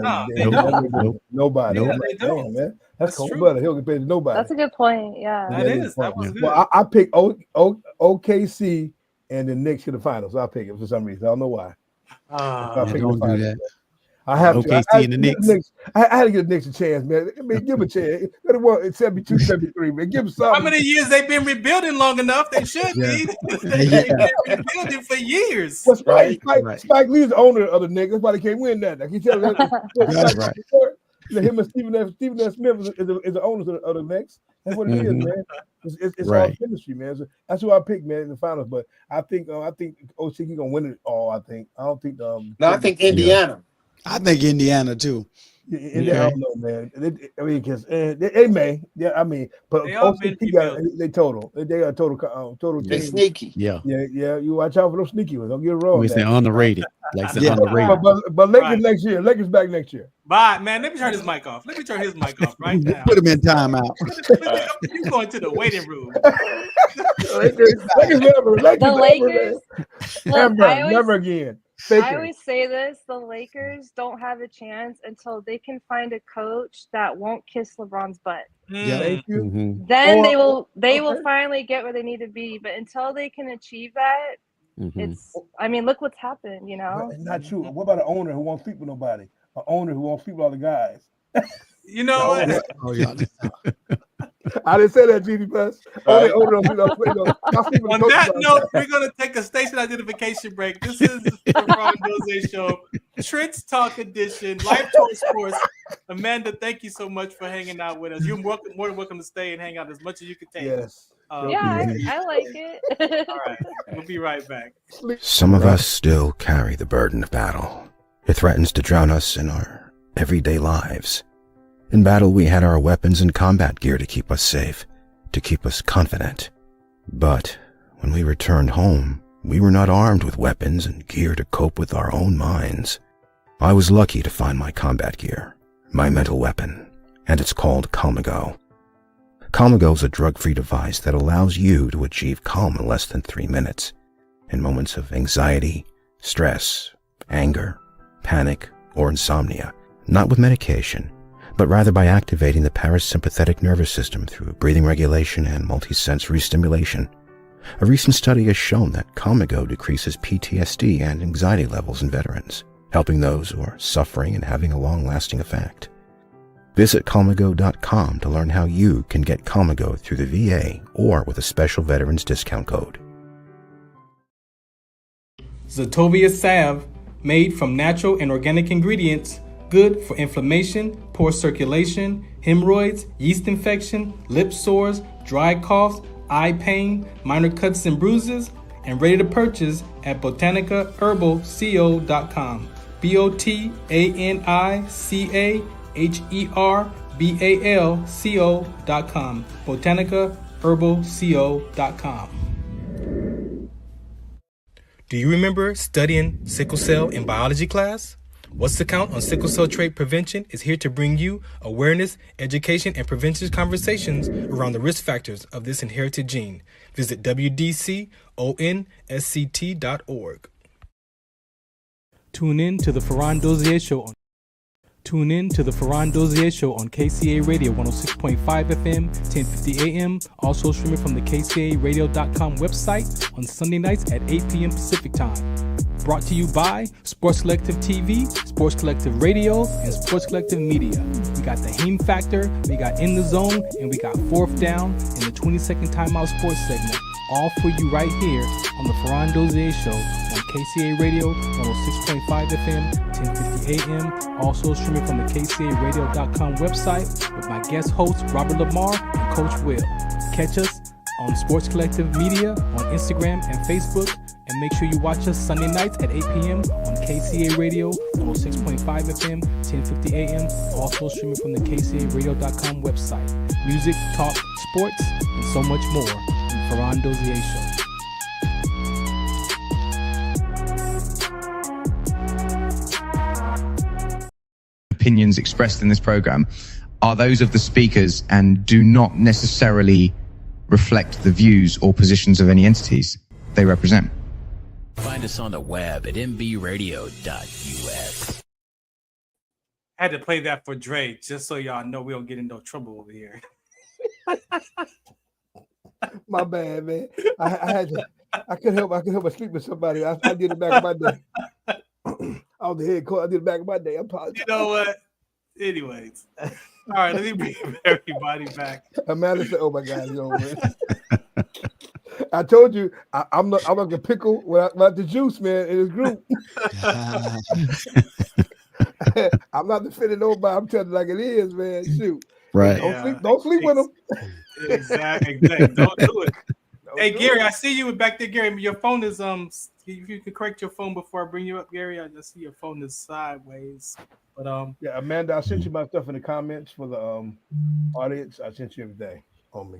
Nobody. Damn, man. That's cold brother. He'll compare to nobody. That's a good point. Yeah. That was good. Well, I picked OKC and the Knicks to the finals. I pick it for some reason. I don't know why. Don't do that. I have OKC to. and the Knicks. I had to give the Knicks a chance, man. I mean, give them a chance. It's 72, 73, man. Give them something. How many years they've been rebuilding long enough? They should be. They've been rebuilding for years. Well, Spike Lee's the owner of the Knicks. That's why they can't win that. I can tell that. Him and Stephen F. Smith is the owners of the Knicks. That's what it is, man. It's all chemistry, man. So that's who I picked, man, in the finals. But I think OC's gonna win it all. I don't think. I think Indiana. I think Indiana too. I don't know, man. Because they may, but they total. They got total. They sneaky. Yeah. You watch out for those sneaky ones. Don't get it wrong. We say underrated. Underrated. But Lakers next year. Lakers back next year. Bye, man. Let me turn his mic off. Right now. Put him in timeout. You going to the waiting room? Lakers never again. I always say this: the Lakers don't have a chance until they can find a coach that won't kiss LeBron's butt. Thank you. Then they will finally get where they need to be. But until they can achieve that, it's. I mean, look what's happened. It's not true. What about an owner who won't sleep with nobody? An owner who won't sleep with all the guys. I didn't say that, GD Plus. On that note, we're going to take a station identification break. This is the Farron Dozier Show, Trent's Talk Edition, Life Choice Sports. Amanda, thank you so much for hanging out with us. You're more than welcome to stay and hang out as much as you can take. Yes. I like it. All right. We'll be right back. Some of us still carry the burden of battle. It threatens to drown us in our everyday lives. In battle, we had our weapons and combat gear to keep us safe, to keep us confident. But when we returned home, we were not armed with weapons and gear to cope with our own minds. I was lucky to find my combat gear, my mental weapon, and it's called Calmago. Calmago is a drug-free device that allows you to achieve calm in less than 3 minutes in moments of anxiety, stress, anger, panic, or insomnia, not with medication, but rather by activating the parasympathetic nervous system through breathing regulation and multisensory stimulation. A recent study has shown that Calmago decreases PTSD and anxiety levels in veterans, helping those who are suffering and having a long-lasting effect. Visit Calmago.com to learn how you can get Calmago through the VA or with a special veterans discount code. Zetovia salve, made from natural and organic ingredients, good for inflammation, poor circulation, hemorrhoids, yeast infection, lip sores, dry coughs, eye pain, minor cuts and bruises, and ready to purchase at botanicaherbalco.com. BOTANICAHERBALCO.com. botanicaherbalco.com. Do you remember studying sickle cell in biology class? What's the Count on Sickle Cell Trait Prevention is here to bring you awareness, education, and prevention conversations around the risk factors of this inherited gene. Visit wdconsct.org. Tune in to the Farron Dozier Show on KCA Radio 106.5 FM, 1050 AM, also streaming from the KCARadio.com website on Sunday nights at 8 p.m. Pacific Time. Brought to you by Sports Collective TV, Sports Collective Radio, and Sports Collective Media. We got the Heme Factor, we got In the Zone, and we got Fourth Down in the 20-second timeout sports segment. All for you right here on the Farron Dozier Show on KCA Radio 106.5 FM, 1050 AM, also streaming from the KCARadio.com website with my guest hosts Robert Lamar and Coach Will. Catch us on Sports Collective Media on Instagram and Facebook, and make sure you watch us Sunday nights at 8 p.m. on KCA Radio 106.5 FM, 1050 AM, also streaming from the KCARadio.com website. Music, talk, sports, and so much more on the Farron Dozier Show. Opinions expressed in this program are those of the speakers and do not necessarily reflect the views or positions of any entities they represent. Find us on the web at mbradio.us. I had to play that for Dre, just so y'all know we don't get in no trouble over here. My bad, man. I couldn't help but sleep with somebody. I did it back in my day. I was the head coach. I did it back in my day. I apologize. You know what? Anyways. All right, let me bring everybody back. Amanda said, "Oh my God, it's over." I told you, I'm like a pickle without the juice, man. In this group, I'm not defending nobody. I'm telling you like it is, man. Shoot, right? Don't sleep with them. Exactly. Don't do it. Hey, Gary, I see you back there, Gary. Your phone is If you could correct your phone before I bring you up, Gary, I just see your phone is sideways. But yeah, Amanda, I sent you my stuff in the comments for the audience. I sent you everything on me.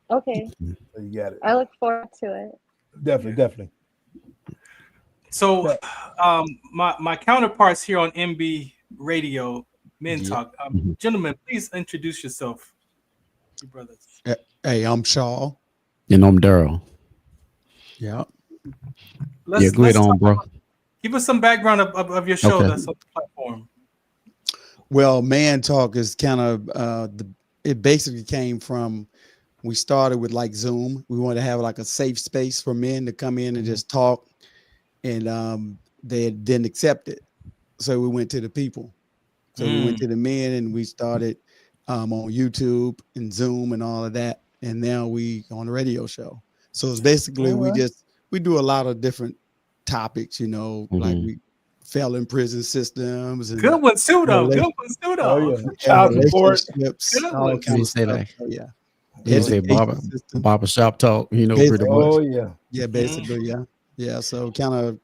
Okay. So you got it. I look forward to it. Definitely. So, my counterparts here on MB Radio, Men Talk, gentlemen, please introduce yourself, you brothers. Hey, I'm Shaw. And I'm Daryl. Yeah. Go ahead on, bro. Give us some background of your show that's on the platform. Well, Man Talk is kind of it basically came from, we started with like Zoom. We wanted to have like a safe space for men to come in and just talk, and they didn't accept it. So we went to the people. So we went to the men and we started on YouTube and Zoom and all of that. And now we on a radio show. So it's basically we do a lot of different topics, like we fell in prison systems. And good one too, though. Oh, yeah. Child support. All kind of stuff. Yeah. You say barbershop talk, pretty much. Oh yeah. Yeah, basically, yeah. So kind of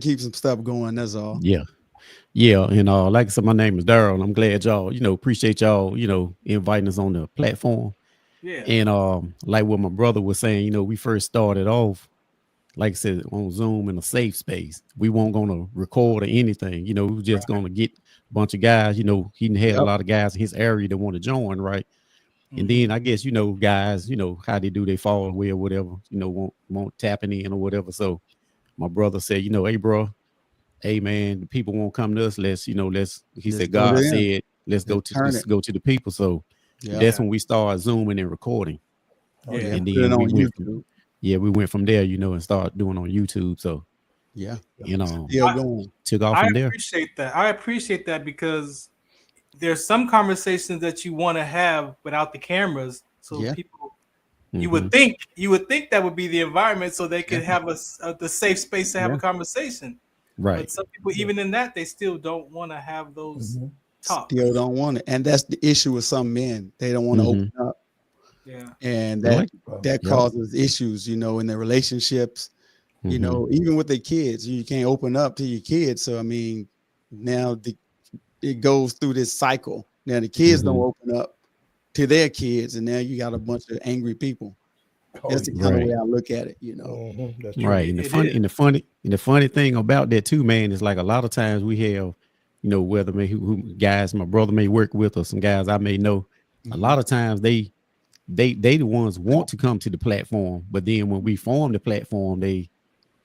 keep some stuff going. That's all. Yeah. And like I said, my name is Daryl, and I'm glad y'all, appreciate y'all, inviting us on the platform. Yeah. And like what my brother was saying, we first started off like I said, on Zoom in a safe space. We weren't gonna record or anything. You know, we were just gonna get a bunch of guys. You know, he had a lot of guys in his area that want to join, right? And then I guess, you know, guys, you know, how they do, they fall away or whatever, you know, won't tapping in or whatever. So my brother said, you know, hey, bro, hey, man, the people won't come to us. He said, God said, let's go to the people. So that's when we started Zooming and recording. And then we went from there, you know, and started doing on YouTube. So, you know, took off from there. I appreciate that because there's some conversations that you want to have without the cameras. So people, you would think that would be the environment so they could have the safe space to have a conversation. Right. But some people, even in that, they still don't want to have those talks. Still don't want it. And that's the issue with some men. They don't want to open up. Yeah. And that causes issues, you know, in their relationships, you know, even with their kids. You can't open up to your kids. So, I mean, now it goes through this cycle. Now the kids don't open up to their kids, and now you got a bunch of angry people. That's the kind of way I look at it, you know. That's right. And the funny thing about that too, man, is like a lot of times we have, you know, whether who guys my brother may work with or some guys I may know, a lot of times they the ones want to come to the platform, but then when we form the platform, they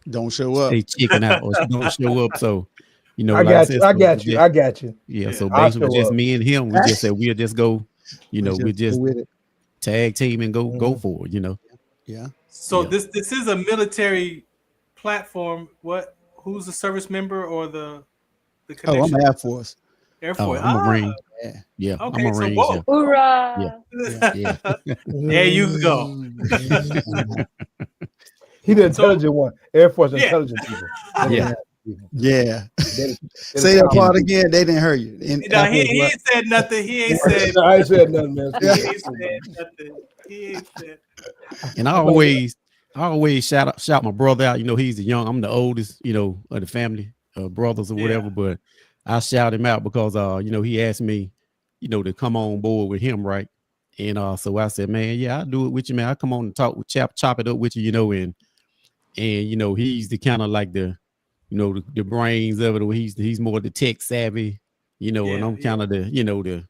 don't show up. They chicken out or don't show up. So, you know, I got you. Yeah. So basically just me and him, we just said we'll just go, you know, we just tag team and go for it, you know. Yeah. So this is a military platform. Who's the service member or the connection? I'm Air Force. Air Force. I'm a Marine. Yeah. Okay, I'm a Marine. So hoorah! Yeah. There you go. He the intelligent one. Air Force intelligent people. Yeah. Say that part again. They didn't hear you. He ain't said nothing. He ain't said. I ain't said nothing, man. He ain't said. And I always shout my brother out. You know, I'm the oldest, you know, of the family, brothers or whatever. But I shout him out because you know, he asked me, you know, to come on board with him, right? And so I said, man, yeah, I'll do it with you, man. I come on and talk with chop it up with you, you know, and you know, he's the kind of like the, you know, the brains of it. He's more the tech savvy, you know, and I'm kind of the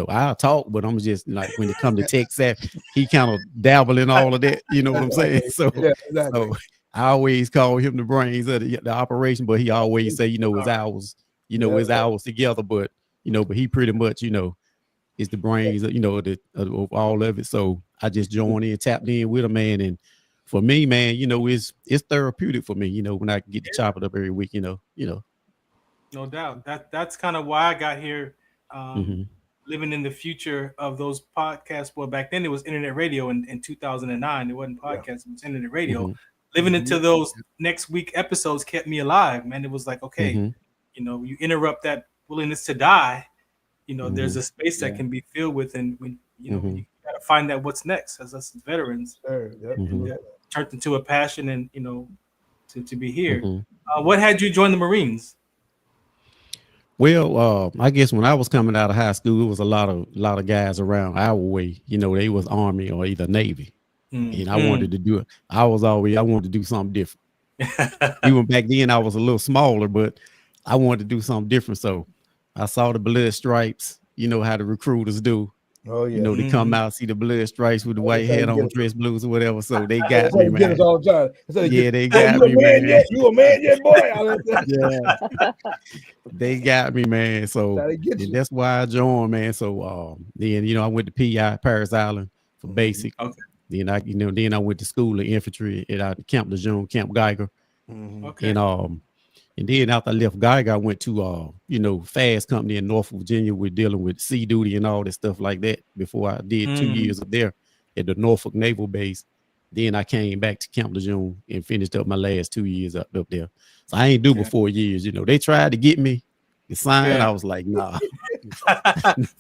I'll talk, but I'm just like, when it comes to tech savvy, he kind of dabble in all of that, you know what I'm saying? So, so I always call him the brains of the operation, but he always say, you know, it's ours together, but you know, but he pretty much, you know, is the brains, you know, of all of it. So I just joined in, tapped in with him, man, and for me, man, you know, it's therapeutic for me, you know, when I get to chop it up every week, you know. No doubt. That's kind of why I got here, living in the future of those podcasts. Well, back then it was internet radio in 2009. It wasn't podcasts, it was internet radio. Living into those next week episodes kept me alive, man. It was like, okay, you know, you interrupt that willingness to die, you know, there's a space that can be filled with, and when, you know, you got to find that what's next as us veterans. Turned into a passion, and you know, to be here. What had you join the Marines? Well, I guess when I was coming out of high school, it was a lot of guys around our way. You know, they was Army or either Navy, and I wanted to do it. I wanted to do something different. Even back then, I was a little smaller, but I wanted to do something different. So I saw the blood stripes. You know how the recruiters do. Oh yeah, you know, they come out, see the blood stripes with the white hat on, dress blues or whatever. So they got me, man. Get us all the time. Yeah, they got me, man. You a man, yeah, boy. Yeah, they got me, man. So and that's why I joined, man. So then, you know, I went to PI Paris Island for basic. Okay. Then I went to school of infantry at Camp Lejeune, Camp Geiger. Okay. And then after I left Geiger, I went to you know, Fast Company in Norfolk, Virginia. We're dealing with sea duty and all that stuff like that. Before I did 2 years up there at the Norfolk Naval Base. Then I came back to Camp Lejeune and finished up my last 2 years up there. So I ain't do but 4 years. You know, they tried to get me to sign. I was like, nah.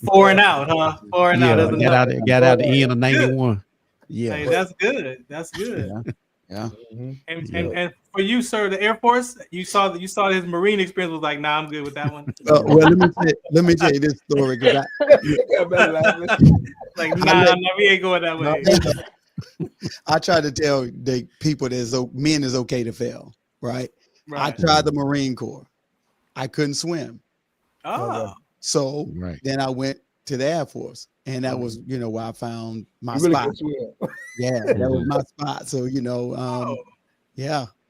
4 and out, huh? 4 and out. Got out the end of 91. Yeah, hey, that's good. That's good. Yeah. And for you, sir, the Air Force, you saw his Marine experience, was like, nah, I'm good with that one. Well, let me tell you this story, because like, nah, we ain't going that way. I try to tell the people that men is okay to fail, right? I tried the Marine Corps. I couldn't swim. Oh. So then I went to the Air Force, and that was, where I found my spot. Yeah, that was my spot. So,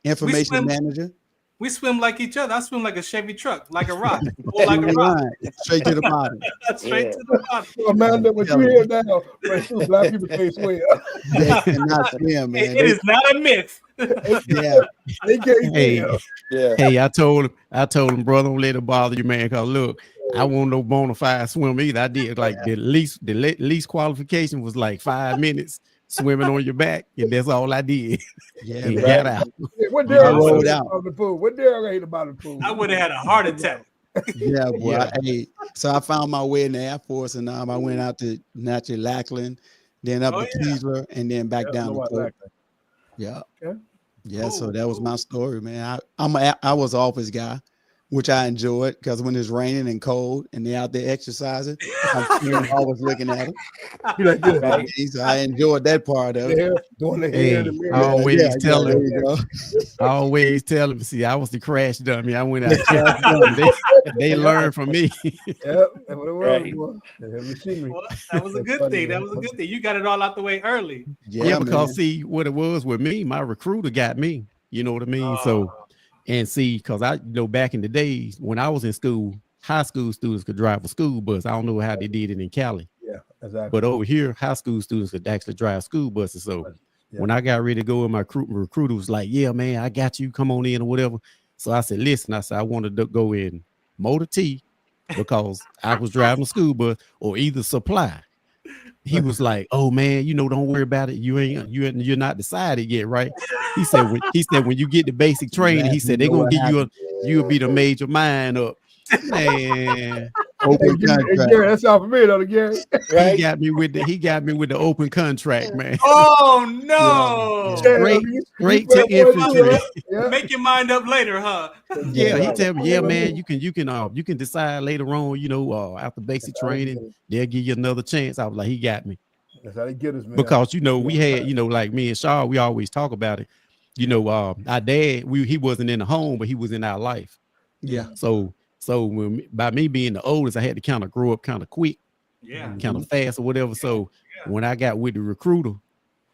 information manager. We swim like each other. I swim like a Chevy truck, like a rock. Or like a rock. Straight to the bottom. Straight to the bottom. Amanda, what you hear now, black people can't swim. They cannot swim, man. It is not a myth. Yeah. They can't swim. Hey, I told him, brother, don't let it bother you, man. Cause look, I wasn't no bona fide swimmer either. I did like the least qualification was like 5 minutes swimming on your back, and that's all I did. Yeah, got out. What Daryl about the pool? What Daryl hate about the pool? I would have had a heart attack. Yeah, boy. So I found my way in the Air Force, and I went out to naturally Lackland, then up to Keesler, and then back down to Port. Yeah. Okay. Yeah, cool. So that was my story, man. I was an office guy, which I enjoyed because when it's raining and cold and they're out there exercising, I'm always looking at them. So I enjoyed that part of it. I always tell them, see, I was the crash dummy. I went out. They learned from me. That was a good thing. That was a good thing. You got it all out the way early. Yeah, because see what it was with me, my recruiter got me. You know what I mean? So. And see, because I back in the days when I was in school, high school students could drive a school bus. I don't know how they did it in Cali. Yeah, exactly. But over here, high school students could actually drive school buses. So when I got ready to go, and my recruiter was like, "Yeah, man, I got you. Come on in or whatever." So I said, "Listen," I said, "I wanted to go in motor T because I was driving a school bus or either supply." He was like, "Oh man, don't worry about it. You're not decided yet, right?" He said when you get the basic training, he said they're gonna give you'll be the major mind up. Man, open contract. Gary, that's all for me though, Gary. Right? He got me with the open contract, man. Oh no! Straight to infantry. Make your mind up later, huh? Yeah, he tell me, yeah, man, you can decide later on, after basic training, they'll give you another chance. I was like, he got me. That's how they get us, man. Because we had, like me and Shaw, we always talk about it. Our dad, he wasn't in the home, but he was in our life. Yeah. So by me being the oldest, I had to kind of grow up kind of quick, kind of fast or whatever. So when I got with the recruiter,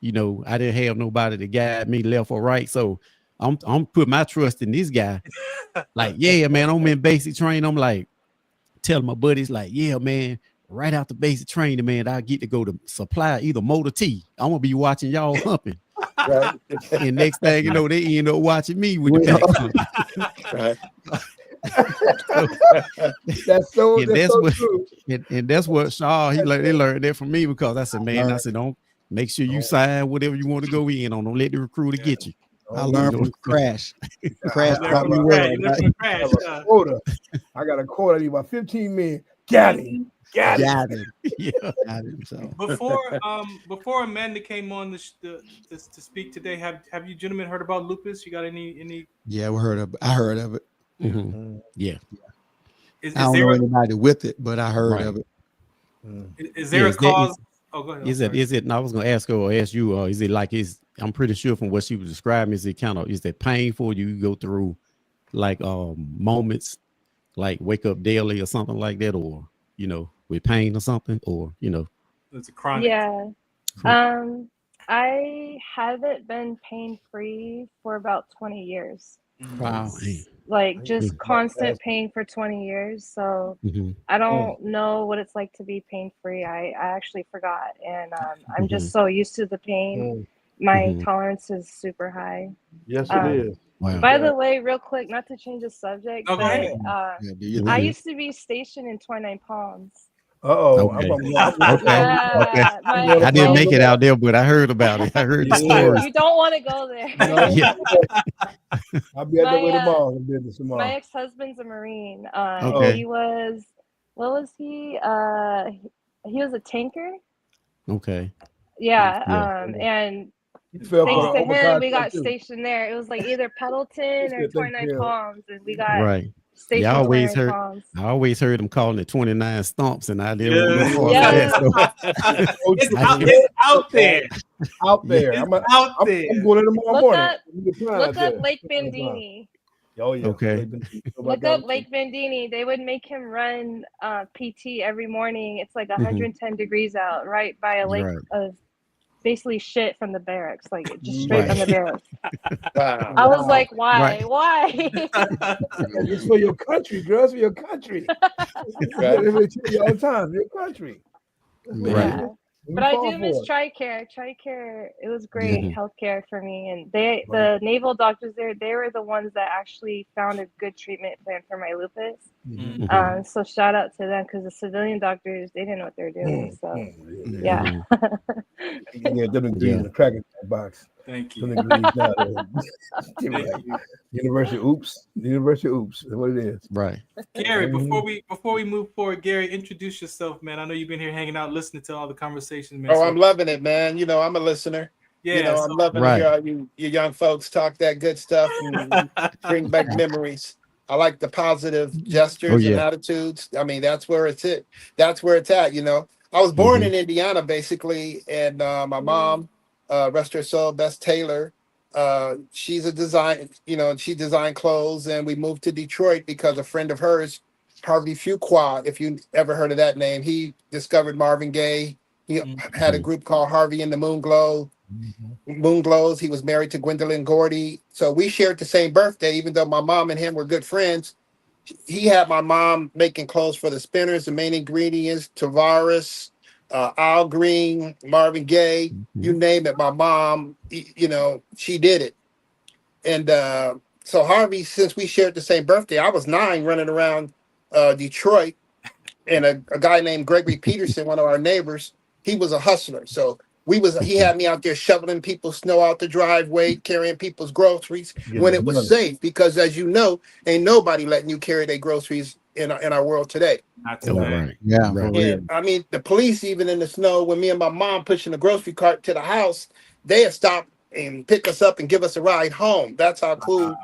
I didn't have nobody to guide me left or right. So I'm put my trust in this guy. Like, yeah, man, I'm in basic training. I'm like, telling my buddies, like, yeah, man, right after basic training, man, I get to go to supply either motor T. I'm gonna be watching y'all humping. Right. And next thing you know, they end up watching me with the back. Right. That's so true. And that's what Shaw they learned that from me because I said, man, I said, don't make sure you sign whatever you want to go in on. Don't let the recruiter get you. I learned from Crash. Crash taught me well. I got a quote. I need about 15 men. Got him. Yeah. So. Before Amanda came on to speak today, have you gentlemen heard about Lupus? You got any? Yeah, I heard of it. Mm-hmm. Yeah. I don't know anybody with it, but I heard of it. Is there a cause? Oh, go ahead. Is it? And I was gonna ask her or ask you. Is it like I'm pretty sure from what she was describing. Is it painful? You go through like moments, like wake up daily or something like that, or with pain or something, or it's a chronic. Yeah. I haven't been pain free for about 20 years. Wow. Like just constant pain for 20 years. So I don't know what it's like to be pain free. I actually forgot. And I'm just so used to the pain. My tolerance is super high. Yes, it is. Wow. By the way, real quick, not to change the subject, but I used to be stationed in 29 Palms. Okay. I didn't make it out there, but I heard about it. I heard the story. You don't want to go there. I'll be at the way tomorrow. My ex-husband's a Marine. He was, what was he? He was a tanker. Okay. Yeah. And thanks to him, we got stationed there. It was like either Pendleton or 29 Palms, and we got Yeah, Stationary comms. I always heard them calling it 29 stomps, and I didn't want no part Yeah. of that. So It's out there. Out there. It's I'm out there. I'm going in tomorrow Look morning. up, Look Lake Bendini. Oh yeah. Okay. Look up Lake Bendini. They would make him run PT every morning. It's like 110 degrees out, right by a lake of basically shit from the barracks, like just straight from the barracks. Wow. I was like, why? Right. Why? It's for your country, girl. It's for your country. They tell you all the time, your country. Yeah. But I do miss it. TRICARE. TRICARE, it was great healthcare for me. And the naval doctors there, they were the ones that actually found a good treatment plan for my lupus. So shout out to them, because the civilian doctors, they didn't know what they were doing. So yeah. Yeah, them degrees in the cracking box. Thank you. Them degrees now. University oops. University oops. That's what it is. Right. Gary, before we move forward, Gary, introduce yourself, man. I know you've been here hanging out, listening to all the conversations, man. Oh, I'm loving it, man. You know, I'm a listener. Yeah, you know, I'm loving to hear all you young folks talk that good stuff and bring back memories. I like the positive gestures and attitudes. I mean, that's where it's at. That's where it's at. You know, I was born in Indiana, basically, and my mom, rest her soul, Bess Taylor. She's a design. You know, she designed clothes, and we moved to Detroit because a friend of hers, Harvey Fuqua, if you ever heard of that name, he discovered Marvin Gaye. He had a group called Harvey and the Moonglows. He was married to Gwendolyn Gordy. So we shared the same birthday, even though my mom and him were good friends. He had my mom making clothes for the Spinners, the main ingredients, Tavares, Al Green, Marvin Gaye, you name it. My mom, you know, she did it. And so Harvey, since we shared the same birthday, I was 9 running around Detroit, and a guy named Gregory Peterson, one of our neighbors, he was a hustler. So he had me out there shoveling people's snow out the driveway, carrying people's groceries when it was safe, because as you know, ain't nobody letting you carry their groceries in our world today. Not today. Right. Yeah. And I mean, the police, even in the snow, when me and my mom pushing the grocery cart to the house, they had stopped and pick us up and give us a ride home. That's how cool,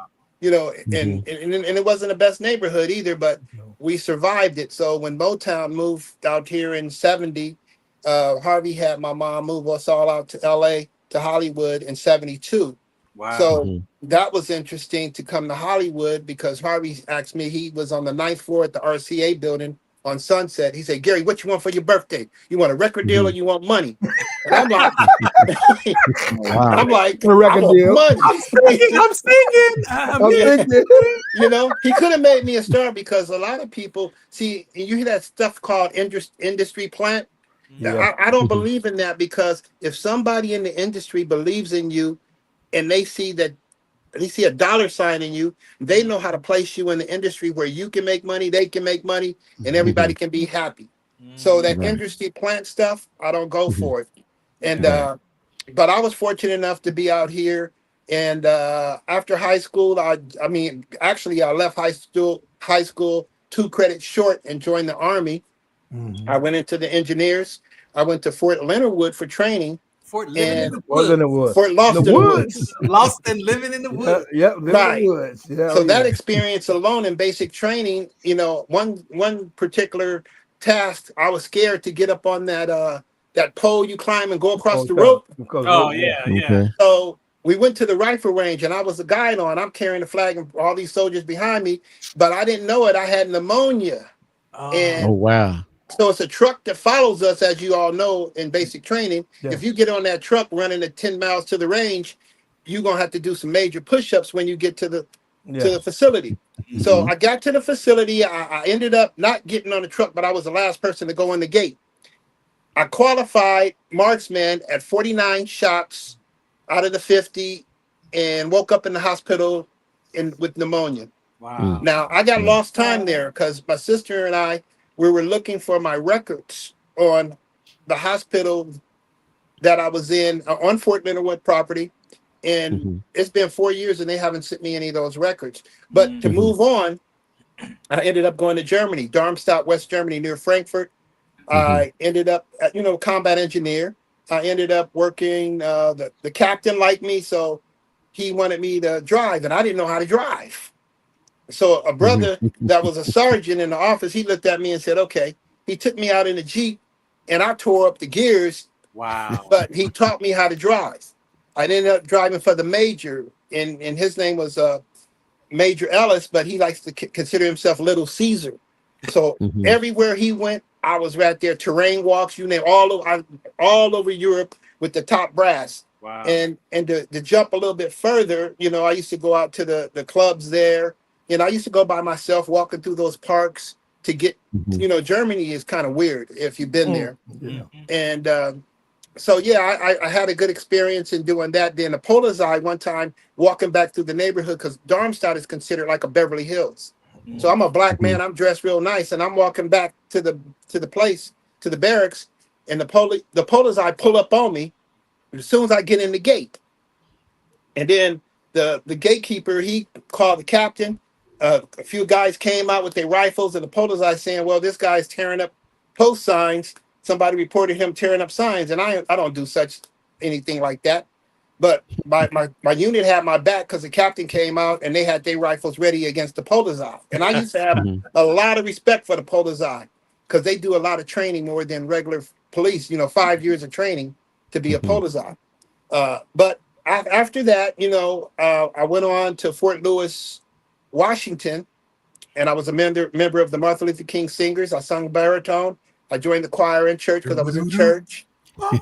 you know, and it wasn't the best neighborhood either, but we survived it. So when Motown moved out here in 70, Harvey had my mom move us all out to LA, to Hollywood in 72. Wow. So that was interesting to come to Hollywood, because Harvey asked me, he was on the 9th floor at the RCA building on Sunset. He said, Gary, what you want for your birthday? You want a record deal or you want money? And I'm like, I'm like, a record deal. Money. I'm singing. You know, he could have made me a star, because a lot of people see, you hear that stuff called industry plant. Yeah. I don't believe in that, because if somebody in the industry believes in you and they see a dollar sign in you, they know how to place you in the industry where you can make money, they can make money, and everybody can be happy. So that industry plant stuff, I don't go for it. And but I was fortunate enough to be out here. And after high school, I left high school 2 credits short and joined the Army. I went into the engineers. I went to Fort Leonard Wood for training. Fort living in the woods. Fort Lost in the Woods. Lost and living in the woods. Yeah, right. In the woods. Yeah, so that experience alone in basic training, you know, one particular task, I was scared to get up on that pole you climb and go across the rope. Oh yeah. So we went to the rifle range, and I was a guide on. I'm carrying the flag and all these soldiers behind me, but I didn't know it. I had pneumonia. Oh wow. So it's a truck that follows us, as you all know, in basic training. Yeah. If you get on that truck running at 10 miles to the range, you're going to have to do some major push-ups when you get to the facility. So I got to the facility. I ended up not getting on the truck, but I was the last person to go in the gate. I qualified marksman at 49 shots out of the 50 and woke up in the hospital with pneumonia. Wow. Now, I got lost time there because my sister and we were looking for my records on the hospital that I was in on Fort Leonard Wood property. And it's been 4 years and they haven't sent me any of those records. But to move on, I ended up going to Germany, Darmstadt, West Germany, near Frankfurt. I ended up, combat engineer. I ended up working, the captain liked me, so he wanted me to drive, and I didn't know how to drive. So a brother that was a sergeant in the office, he looked at me and said, okay. He took me out in the Jeep and I tore up the gears. Wow. But he taught me how to drive. I ended up driving for the major, and his name was Major Ellis, but he likes to consider himself Little Caesar. So everywhere he went, I was right there. Terrain walks, you name, all over Europe with the top brass. Wow. And to jump a little bit further, you know, I used to go out to the clubs there. You know, I used to go by myself walking through those parks to get, you know, Germany is kind of weird if you've been there. Yeah. And so, yeah, I had a good experience in doing that. Then the Polizei one time walking back through the neighborhood, because Darmstadt is considered like a Beverly Hills. So I'm a black man. I'm dressed real nice, and I'm walking back to the place, to the barracks, and the Polizei pull up on me as soon as I get in the gate. And then the gatekeeper, he called the captain. A few guys came out with their rifles, and the Polizei saying, well, this guy's tearing up post signs. Somebody reported him tearing up signs, and I don't do anything like that. But my unit had my back because the captain came out and they had their rifles ready against the Polizei. And I used to have a lot of respect for the Polizei because they do a lot of training more than regular police, you know, 5 years of training to be a Polizei. But after that, you know, I went on to Fort Lewis, Washington, and I was a member of the Martin Luther King Singers. I sung baritone. I joined the choir in church because I was in church.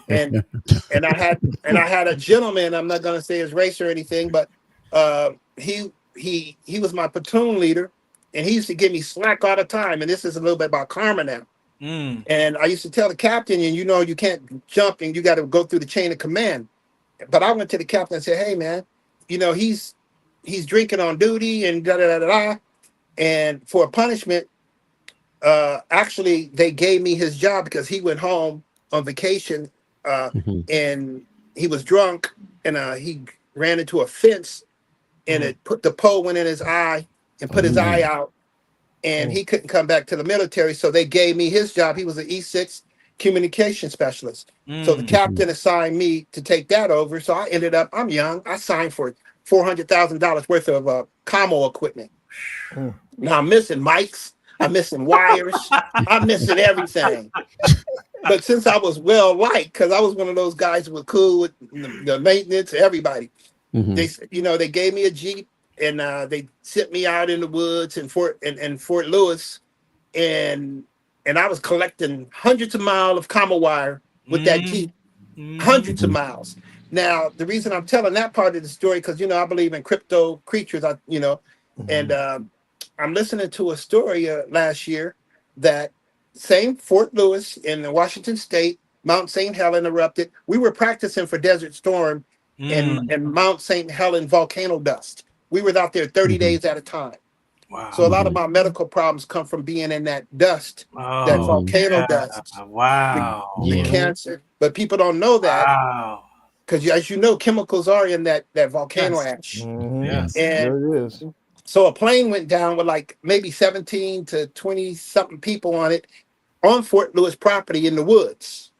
And I had a gentleman, I'm not going to say his race or anything, but he was my platoon leader, and he used to give me slack all the time. And this is a little bit about karma now. And I used to tell the captain, and you know, you can't jump and you got to go through the chain of command. But I went to the captain and said, hey man, you know, he's drinking on duty and da da da da. And for a punishment, actually they gave me his job because he went home on vacation, and he was drunk, and he ran into a fence, and the pole went in his eye and put his eye out, and he couldn't come back to the military. So they gave me his job. He was an E6 communication specialist. So the captain assigned me to take that over. So I ended up, I'm young, I signed for $400,000 worth of commo equipment. Now I'm missing mics, I'm missing wires, I'm missing everything. But since I was well liked, because I was one of those guys who was cool with the maintenance, everybody, they, you know, they gave me a Jeep, and they sent me out in the woods in Fort Lewis, and I was collecting hundreds of miles of commo wire with that Jeep, hundreds of miles. Now, the reason I'm telling that part of the story, because, you know, I believe in crypto creatures, and I'm listening to a story last year that same Fort Lewis in Washington State, Mount St. Helens erupted. We were practicing for Desert Storm and Mount St. Helens volcano dust. We were out there 30 days at a time. Wow. So a lot of my medical problems come from being in that dust, that volcano dust. Wow. The cancer. But people don't know that. Wow. Because as you know, chemicals are in that volcano ash. Yes. And there it is. so a plane went down with like maybe 17 to 20 something people on it on Fort Lewis property in the woods.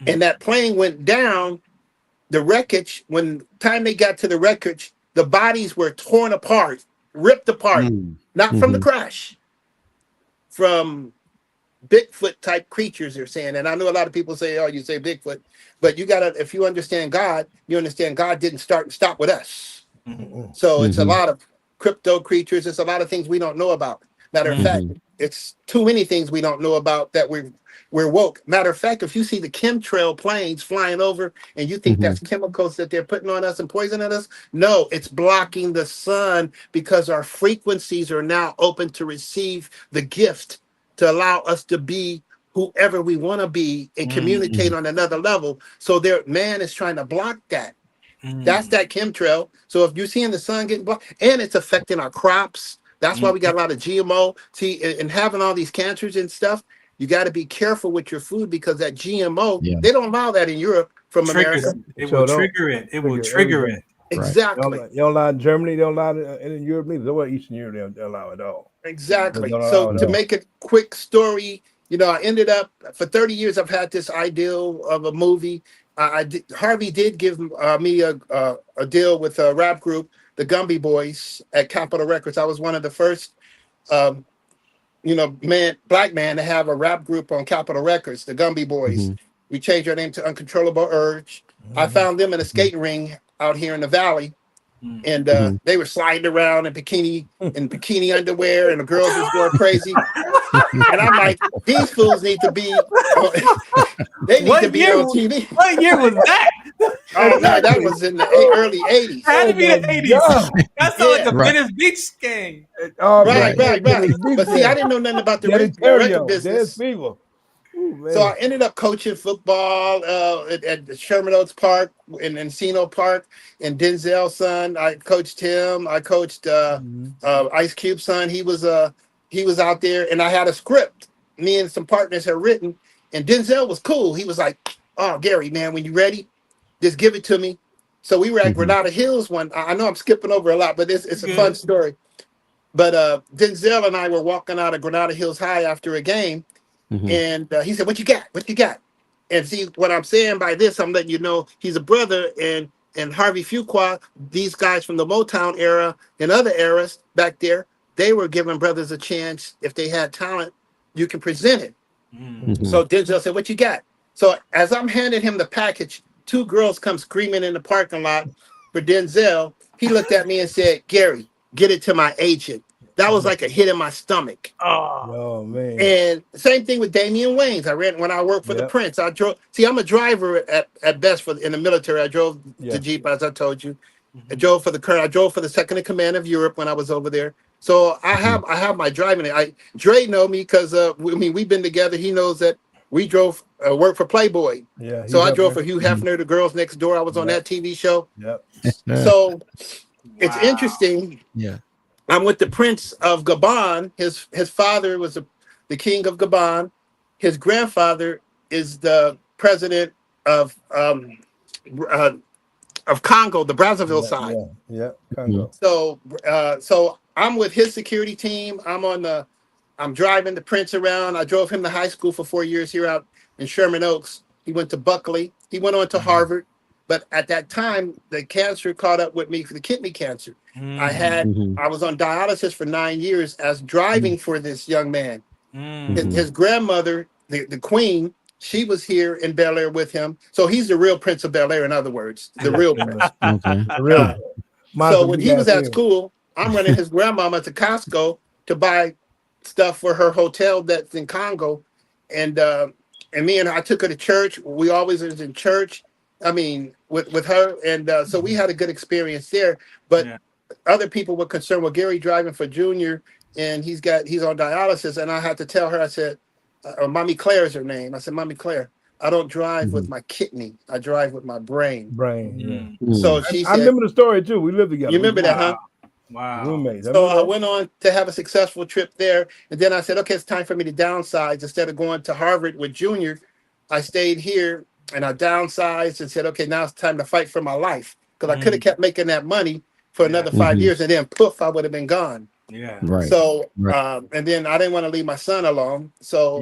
And that plane went down, the wreckage, when time they got to the wreckage, the bodies were torn apart, ripped apart, not from the crash, from Bigfoot type creatures, they're saying. And I know a lot of people say, oh, you say Bigfoot, but you gotta, if you understand God, you understand God didn't start and stop with us. So it's a lot of crypto creatures. It's a lot of things we don't know about. Matter of fact, it's too many things we don't know about that we're woke. Matter of fact, if you see the chemtrail planes flying over and you think that's chemicals that they're putting on us and poisoning us, no, it's blocking the sun because our frequencies are now open to receive the gift to allow us to be whoever we want to be and communicate on another level. So man is trying to block that. That's that chemtrail. So if you're seeing the sun getting blocked, and it's affecting our crops, that's why we got a lot of GMO. See, and having all these cancers and stuff, you got to be careful with your food because that GMO, they don't allow that in Europe from America. It will trigger it. It will trigger it. Exactly. You don't allow in Germany, they don't allow it in Europe neither. Nowhere Eastern Europe, they don't allow it at all. Exactly. So to make a quick story, you know, I ended up, for 30 years, I've had this ideal of a movie. Harvey did give me a deal with a rap group the Gumby Boys at Capitol Records. I was one of the first, black man to have a rap group on Capitol Records, the Gumby Boys. We changed our name to Uncontrollable Urge. I found them in a skating ring out here in the valley, and they were sliding around in bikini underwear, and the girls was going crazy. And I'm like, these fools need to be. They need to be on TV. What year was that? Oh no, that was in the early '80s. It had to be the '80s. That sounds like a Venice Beach gang. Right. But see, I didn't know nothing about the record business. So I ended up coaching football at Sherman Oaks Park in Encino Park, and Denzel's son. I coached him. I coached Ice Cube's son. He was out there, and I had a script. Me and some partners had written, and Denzel was cool. He was like, "Oh, Gary, man, when you ready, just give it to me." So we were at Granada Hills one. I know I'm skipping over a lot, but it's a fun story. But Denzel and I were walking out of Granada Hills High after a game. And he said, "What you got? What you got?" And see, what I'm saying by this, I'm letting you know he's a brother, and Harvey Fuqua, these guys from the Motown era and other eras back there, they were giving brothers a chance. If they had talent, you can present it. So Denzel said, "What you got?" So as I'm handing him the package, two girls come screaming in the parking lot for Denzel. He looked at me and said, "Gary, get it to my agent." That was like a hit in my stomach. Oh man! And same thing with Damian Wayans. When I worked for the Prince. I drove. See, I'm a driver at best in the military. I drove the Jeep, as I told you. I drove for the Colonel. I drove for the second in command of Europe when I was over there. So I have my driving. Dre know me because we've been together. He knows that we drove work for Playboy. Yeah. So I drove for Hugh Hefner, The Girls Next Door. I was on that TV show. Yep. So it's interesting. Yeah. I'm with the Prince of Gabon. His father was the king of Gabon. His grandfather is the president of Congo, the Brazzaville side. Yeah, Congo. So I'm with his security team. I'm driving the Prince around. I drove him to high school for 4 years here out in Sherman Oaks. He went to Buckley. He went on to Harvard. But at that time, the cancer caught up with me for the kidney cancer. I was on dialysis for 9 years as driving for this young man. His grandmother, the queen, she was here in Bel Air with him. So he's the real Prince of Bel Air, in other words, the real Prince. So when he was at school, I'm running his grandmama to Costco to buy stuff for her hotel that's in Congo. And I took her to church. We always was in church. I mean, with her. And so we had a good experience there. But other people were concerned with Gary driving for Junior, and he's on dialysis. And I had to tell her, I said, Mommy Claire is her name. I said, Mommy Claire, I don't drive with my kidney. I drive with my brain. So she said, I remember the story too. We lived together. You remember that, huh? Wow. Roommates. So I went on to have a successful trip there. And then I said, okay, it's time for me to downsize. Instead of going to Harvard with Junior, I stayed here and I downsized and said, okay, now it's time to fight for my life. Because I could have kept making that money for another 5 years, and then poof, I would have been gone. So and then I didn't want to leave my son alone. So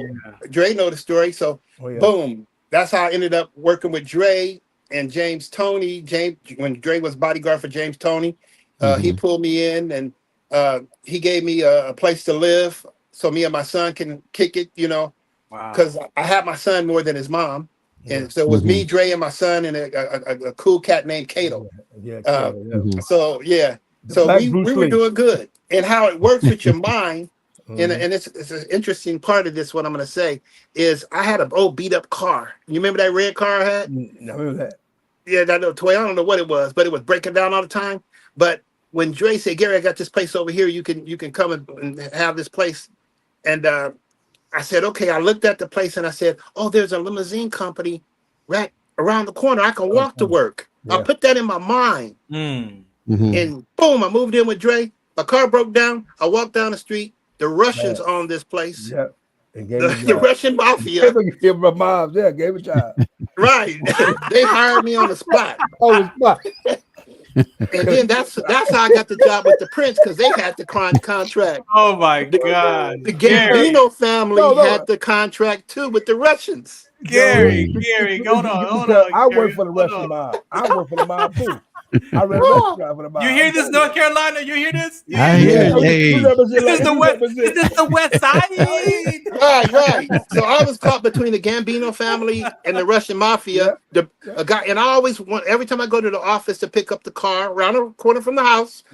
Dre know the story. So boom, that's how I ended up working with Dre and James Toney. When Dre was bodyguard for James Toney, he pulled me in and he gave me a place to live so me and my son can kick it, because I had my son more than his mom. And so it was me, Dre, and my son, and a cool cat named Kato. So we were doing good. And how it works with your mind, and it's an interesting part of this. What I'm going to say is, I had an old beat up car. You remember that red car I had? I remember that. Yeah, that little toy. I don't know what it was, but it was breaking down all the time. But when Dre said, "Gary, I got this place over here. You can come and have this place," and I said, okay. I looked at the place and I said, oh, there's a limousine company right around the corner. I can walk to work. I put that in my mind. And boom, I moved in with Dre. My car broke down. I walked down the street. The Russians own this place. The Russian mafia. Give my mom, gave a job. Right. They hired me on the spot. And then that's how I got the job with the Prince, because they had the contract. Oh my God! The Gambino family had the contract too with the Russians. Gary, hold on. I work for the Russian mob. I work for the mob too. I ran a restaurant for about. You hear this, North Carolina? You hear this? I hear it. Hey. This is the West Side. Right. So I was caught between the Gambino family and the Russian mafia. A guy, and I always want, every time I go to the office to pick up the car around the corner from the house,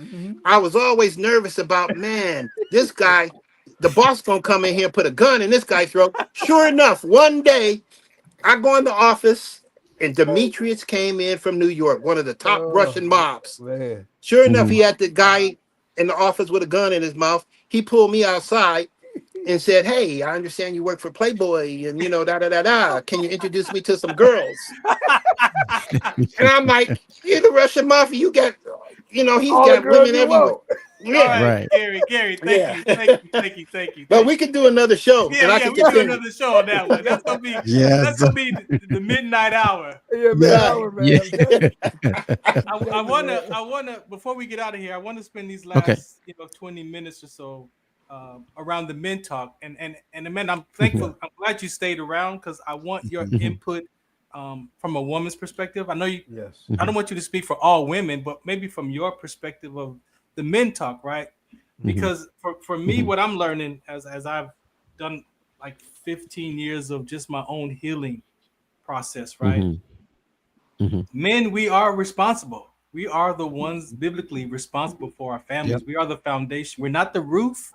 I was always nervous about, man, this guy, the boss gonna come in here and put a gun in this guy's throat. Sure enough, one day I go in the office and Demetrius came in from New York, one of the top Russian mobs. Man. Sure enough, he had the guy in the office with a gun in his mouth. He pulled me outside and said, "Hey, I understand you work for Playboy, and Can you introduce me to some girls?" And I'm like, "You're the Russian mafia. You got, he's got women everywhere." Yeah, right. Gary, thank you. But we could do another show. Yeah, we can do another show on that one. That's gonna be the midnight hour. Hour, man. I wanna before we get out of here, I want to spend these last 20 minutes or so around the men talk. And Amanda, I'm thankful. I'm glad you stayed around because I want your input from a woman's perspective. I know you. Yes. I don't want you to speak for all women, but maybe from your perspective of the men talk, right? Because for me, what I'm learning as I've done like 15 years of just my own healing process, right? Men, we are responsible. We are the ones biblically responsible for our families. We are the foundation. We're not the roof.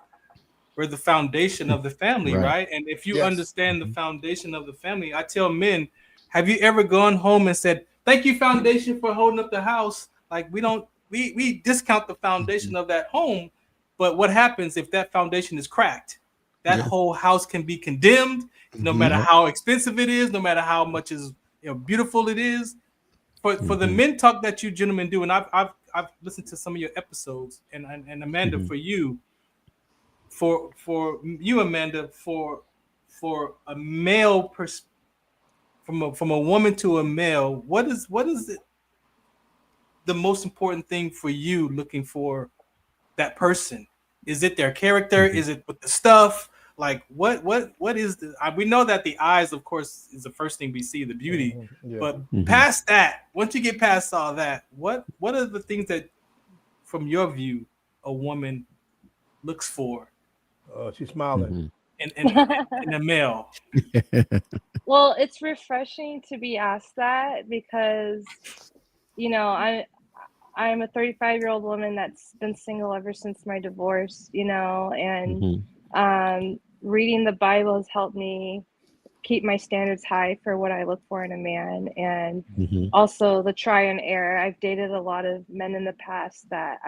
We're the foundation of the family, right? And if you understand the foundation of the family, I tell men, have you ever gone home and said, "Thank you, foundation, for holding up the house"? Like we discount the foundation of that home, but what happens if that foundation is cracked? That whole house can be condemned, no matter how expensive it is, no matter how much is beautiful it is. For the men talk that you gentlemen do, and I've listened to some of your episodes, and Amanda, for you, Amanda, for a male from a woman to a male, what is it? The most important thing for you looking for that person? Is it their character? Is it with the stuff? Like what is we know that the eyes, of course, is the first thing we see, the beauty. But past that, once you get past all that, what are the things that, from your view, a woman looks for? She's smiling. In a male. Well, it's refreshing to be asked that because, I'm a 35-year-old woman that's been single ever since my divorce, and reading the Bible has helped me keep my standards high for what I look for in a man. And also the try and error. I've dated a lot of men in the past that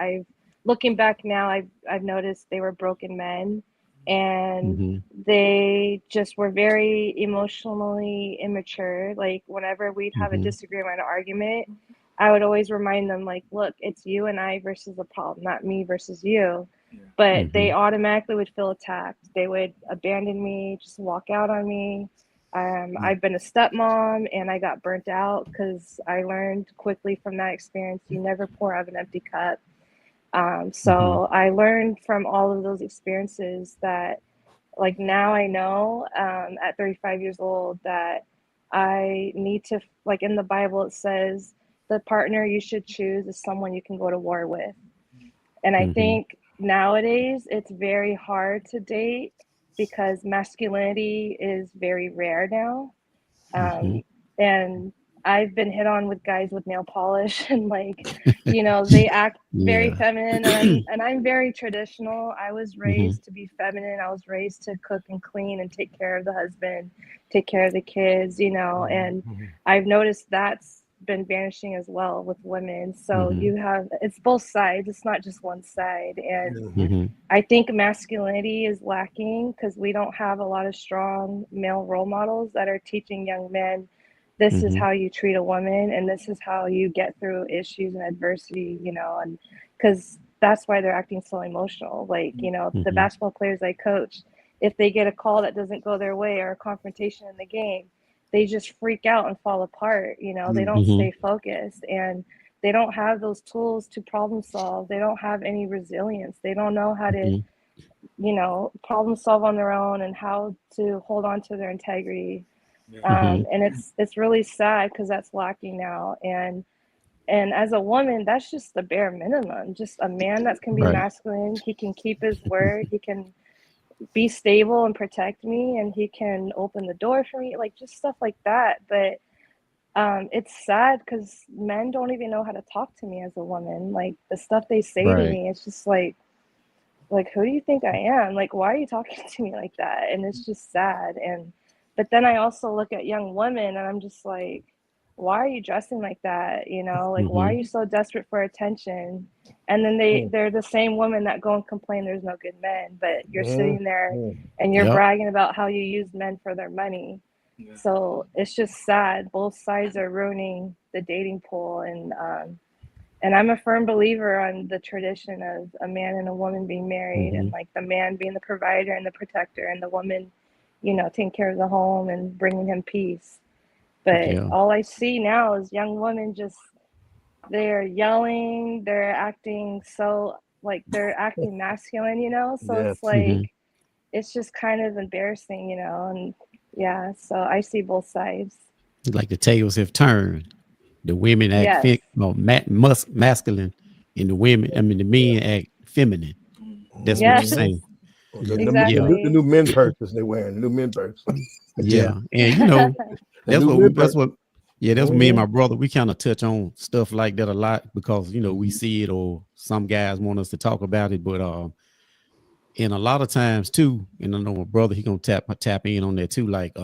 looking back now, I've noticed they were broken men. And they just were very emotionally immature. Like whenever we'd have a disagreement or argument, I would always remind them, like, look, it's you and I versus the problem, not me versus you. But they automatically would feel attacked. They would abandon me, just walk out on me. I've been a stepmom and I got burnt out because I learned quickly from that experience, you never pour out of an empty cup. So I learned from all of those experiences that, like, now I know at 35 years old that I need to, like in the Bible, it says the partner you should choose is someone you can go to war with. And I think nowadays it's very hard to date because masculinity is very rare now. And I've been hit on with guys with nail polish and they act very feminine and I'm very traditional. I was raised to be feminine. I was raised to cook and clean and take care of the husband, take care of the kids, and I've noticed that's been vanishing as well with women. So it's both sides. It's not just one side. And I think masculinity is lacking because we don't have a lot of strong male role models that are teaching young men this is how you treat a woman and this is how you get through issues and adversity, and because that's why they're acting so emotional. Like, the basketball players I coach, if they get a call that doesn't go their way or a confrontation in the game, they just freak out and fall apart. They don't stay focused and they don't have those tools to problem solve. They don't have any resilience. They don't know how to, problem solve on their own and how to hold on to their integrity. And it's really sad because that's lacking now. And And as a woman, that's just the bare minimum. Just a man that can be masculine. He can keep his word. He can be stable and protect me, and he can open the door for me, like just stuff like that. But it's sad because men don't even know how to talk to me as a woman. Like the stuff they say to me, it's just like who do you think I am? Like, why are you talking to me like that? And it's just sad. But then I also look at young women and I'm just like, why are you dressing like that? You know, like, why are you so desperate for attention? And then they're the same women that go and complain there's no good men, but you're sitting there and you're bragging about how you use men for their money. So it's just sad. Both sides are ruining the dating pool. And I'm a firm believer on the tradition of a man and a woman being married, and like the man being the provider and the protector, and the woman, you know, taking care of the home and bringing him peace. But all I see now is young women just, they're yelling, they're acting so, like, they're acting masculine, you know? So it's like, it's just kind of embarrassing, you know? And yeah, so I see both sides. Like the tables have turned. The women act masculine, and the men act feminine. That's what you're saying. Exactly. The new men purses they're wearing. New men purses. Yeah, and you know, that's what me and my brother, we kind of touch on stuff like that a lot because, you know, we see it, or some guys want us to talk about it, but and a lot of times too, and I know my brother, he gonna tap in on that too. Like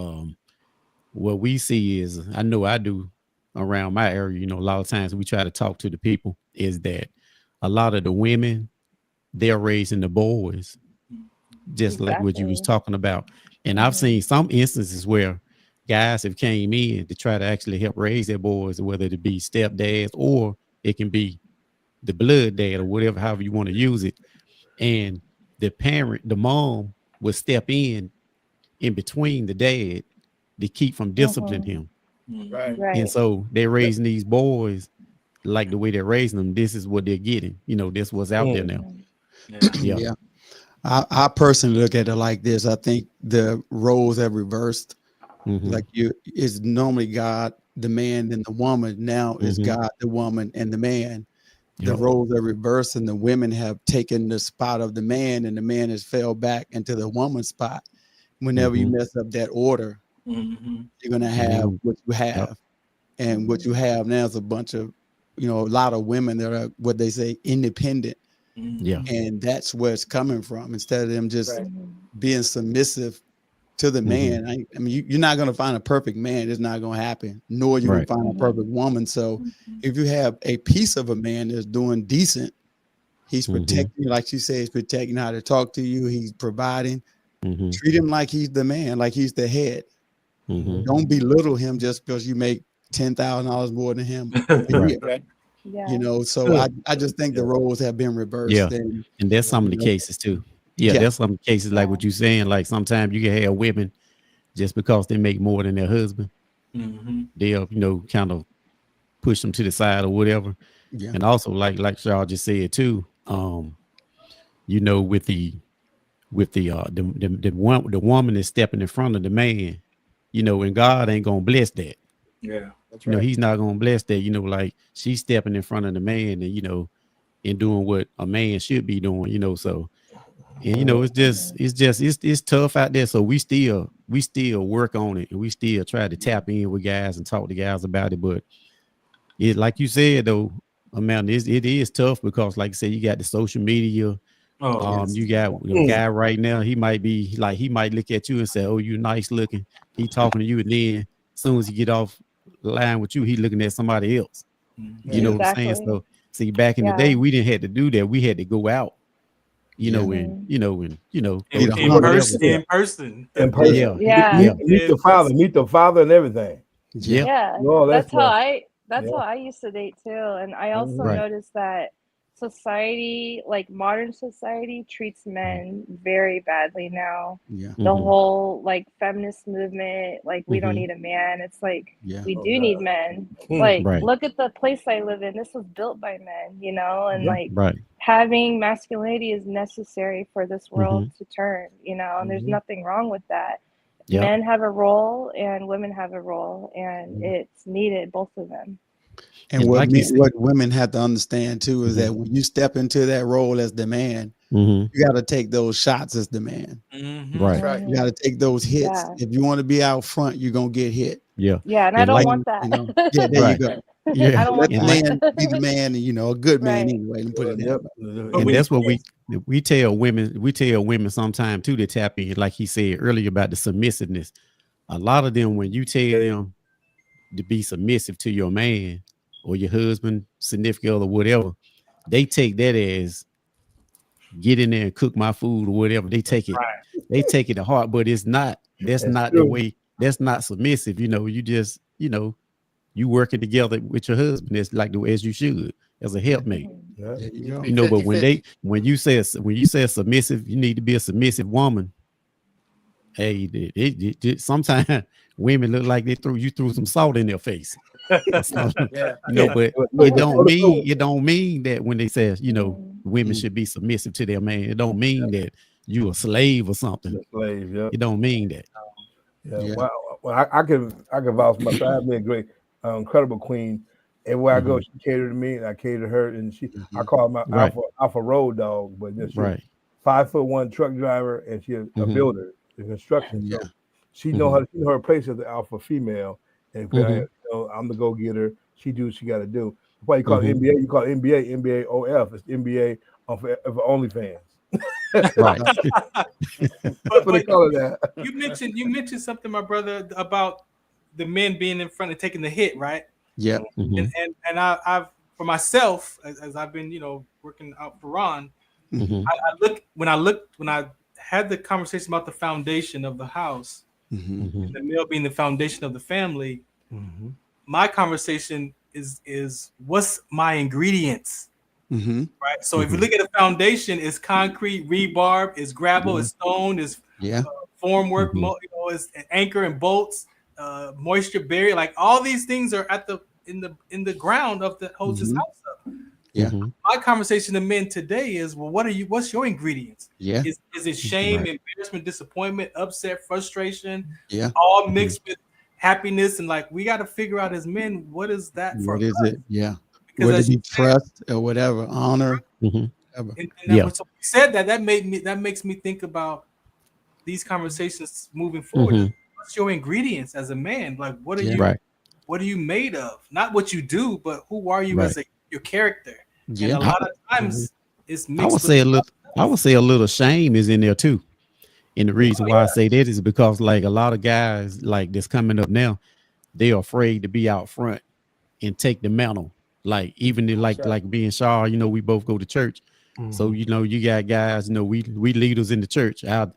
what we see is, I know I do around my area, you know, a lot of times we try to talk to the people, is that a lot of the women, they're raising the boys just like what you was talking about. And I've seen some instances where guys have came in to try to actually help raise their boys, whether it be stepdads or it can be the blood dad or whatever, however you want to use it. And the parent, the mom, would step in between the dad to keep from disciplining him. And so they're raising these boys like the way they're raising them. This is what they're getting. You know, this was out there now. Yeah. I personally look at it like this. I think the roles have reversed. Like it's normally God, the man, and the woman. Now is God, the woman, and the man. The roles are reversed, and the women have taken the spot of the man, and the man has fell back into the woman's spot. Whenever you mess up that order, you're gonna have what you have, and what you have now is a bunch of, you know, a lot of women that are what they say independent. And that's where it's coming from. Instead of them just being submissive to the man. I mean, you're not going to find a perfect man. It's not going to happen. Nor you're going to find a perfect woman. So if you have a piece of a man that's doing decent, he's protecting, like she says, he's protecting how to talk to you. He's providing. Treat him like he's the man, like he's the head. Don't belittle him just because you make $10,000 more than him. You know, so I just think the roles have been reversed. And there's some of the cases too. There's some cases like what you're saying. Like sometimes you can have women just because they make more than their husband, they'll, you know, kind of push them to the side or whatever. And also like y'all just said too, you know, with the woman is stepping in front of the man, you know, and God ain't gonna bless that. That's you know, he's not gonna bless that, you know, like she's stepping in front of the man and, you know, and doing what a man should be doing, you know. So, and you know, it's tough out there. So we still work on it, and we still try to tap in with guys and talk to guys about it. But it, like you said though, Amanda, it is tough because, like I said, you got the social media. You got a guy right now, he might look at you and say, "Oh, you nice looking." He talking to you, and then as soon as he get off the line with you, he looking at somebody else. You know what I'm saying? So see, back in the day, we didn't have to do that. We had to go out, in person. Meet the father and everything. That's how I used to date too. And I also noticed that society, like modern society, treats men very badly now. The whole like feminist movement, like we don't need a man. It's like we do need men. Like look at the place I live in. This was built by men, you know, and having masculinity is necessary for this world to turn, you know, and there's nothing wrong with that. Men have a role and women have a role, and it's needed, both of them. And what women have to understand too is that when you step into that role as the man, you got to take those shots as the man. Right. You got to take those hits. If you want to be out front, you're gonna get hit. Yeah, and I don't want that. You know, yeah, there you go. Yeah, I don't let want the that. man be the man, and a good man anyway. Let me put it that way. And that's what we tell women. We tell women sometime too to tap in, like he said earlier about the submissiveness. A lot of them, when you tell them to be submissive to your man or your husband, significant other, whatever, they take that as get in there and cook my food or whatever. They take it. They take it to heart, but it's not. That's not the way. That's not submissive. You just you working together with your husband. It's like the way as you should as a helpmate. But when you say submissive, you need to be a submissive woman. Hey, sometimes women look like they threw some salt in their face. But it don't mean that when they say women should be submissive to their man, it don't mean that you a slave or something. It don't mean that. Well, I can vouch for myself. I've been a great, incredible queen. Everywhere I go, she catered to me, and I catered to her. And I call her my alpha road dog. But she's 5'1" truck driver, and she's a builder in construction. So she know her place as the alpha female. And I'm the go getter. She do what she got to do. That's why you call it NBA. You call it NBA OF. It's NBA for OnlyFans. Right. But you mentioned something, my brother, about the men being in front and taking the hit, right? Yeah. And I've for myself, as I've been, working out for Ron, when I had the conversation about the foundation of the house, the male being the foundation of the family, my conversation is what's my ingredients? Right. So if you look at a foundation, it's concrete, rebar, it's gravel, it's stone, it's formwork, it's anchor and bolts, moisture barrier. Like all these things are in the ground of that holds this house up. My conversation to men today is, well, what's your ingredients? Is it shame, embarrassment, disappointment, upset, frustration, all mixed with happiness? And like we got to figure out as men, what is that for? What is it? Whether it be trust or whatever, honor. So you said that makes me think about these conversations moving forward. What's your ingredients as a man? Like what are you made of? Not what you do, but who are you as your character? And a lot of times it's mixed. I would say a little shame is in there too. And the reason why I say that is because like a lot of guys like that's coming up now, they're afraid to be out front and take the mantle. Like even like being Shaw, we both go to church. So you got guys, we leaders in the church, our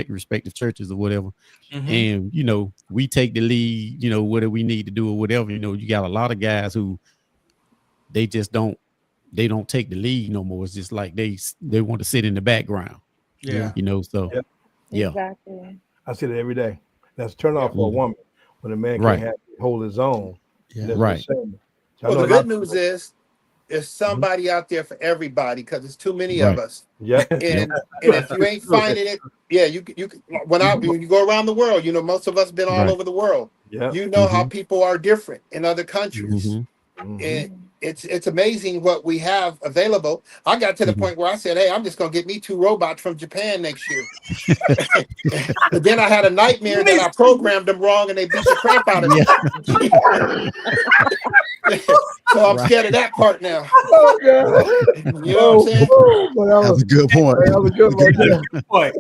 respective churches or whatever. And we take the lead, whatever we need to do or whatever. You got a lot of guys who they just don't take the lead no more. It's just like they want to sit in the background. Exactly. I see that every day. That's a turn off for a woman when a man can't hold his own. Well, the good news is there's somebody out there for everybody because there's too many of us. And if you ain't finding it, when you go around the world, most of us been all over the world. How people are different in other countries. And it's amazing what we have available. I got to the point where I said, hey, I'm just gonna get me 2 robots from Japan next year. But then I had a nightmare that I programmed them wrong and they beat the crap out of me. So I'm scared of that part now. You know what I'm saying? That was a good point. That was a good point.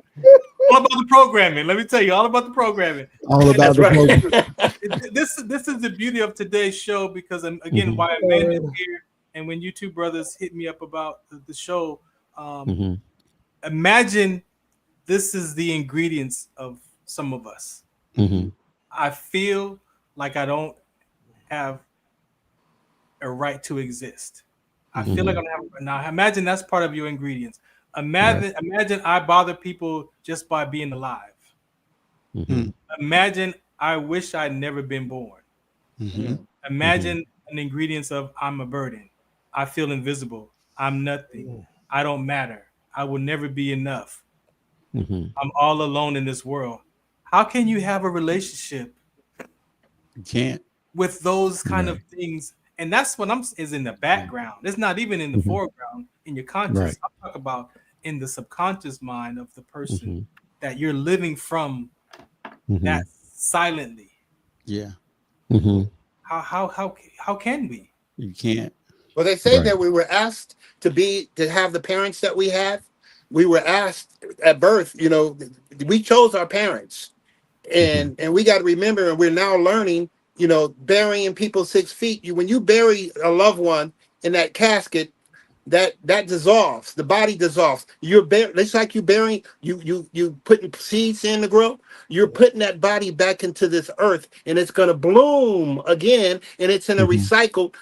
All about the programming. Let me tell you all about the programming. All about the programming. This is the beauty of today's show because again, why Amanda's here, and when you two brothers hit me up about the show, imagine this is the ingredients of some of us. I feel like I don't have a right to exist. I feel like I don't have. Now imagine that's part of your ingredients. Imagine I bother people just by being alive. Imagine I wish I'd never been born. Imagine an ingredients of I'm a burden. I feel invisible. I'm nothing. I don't matter. I will never be enough. I'm all alone in this world. How can you have a relationship? You can't. with those kind of things. And that's what is in the background. It's not even in the foreground in your conscious. I'm talking about in the subconscious mind of the person that you're living from that silently. Yeah. How can we? You can't. Well, they say that we were asked to have the parents that we have. We were asked at birth, you know, we chose our parents. And we got to remember, and we're now learning, you know, burying people 6 feet. When you bury a loved one in that casket, that dissolves. The body dissolves. It's like you burying you putting seeds in the grow. You're putting that body back into this earth, and it's gonna bloom again. And it's in a recycle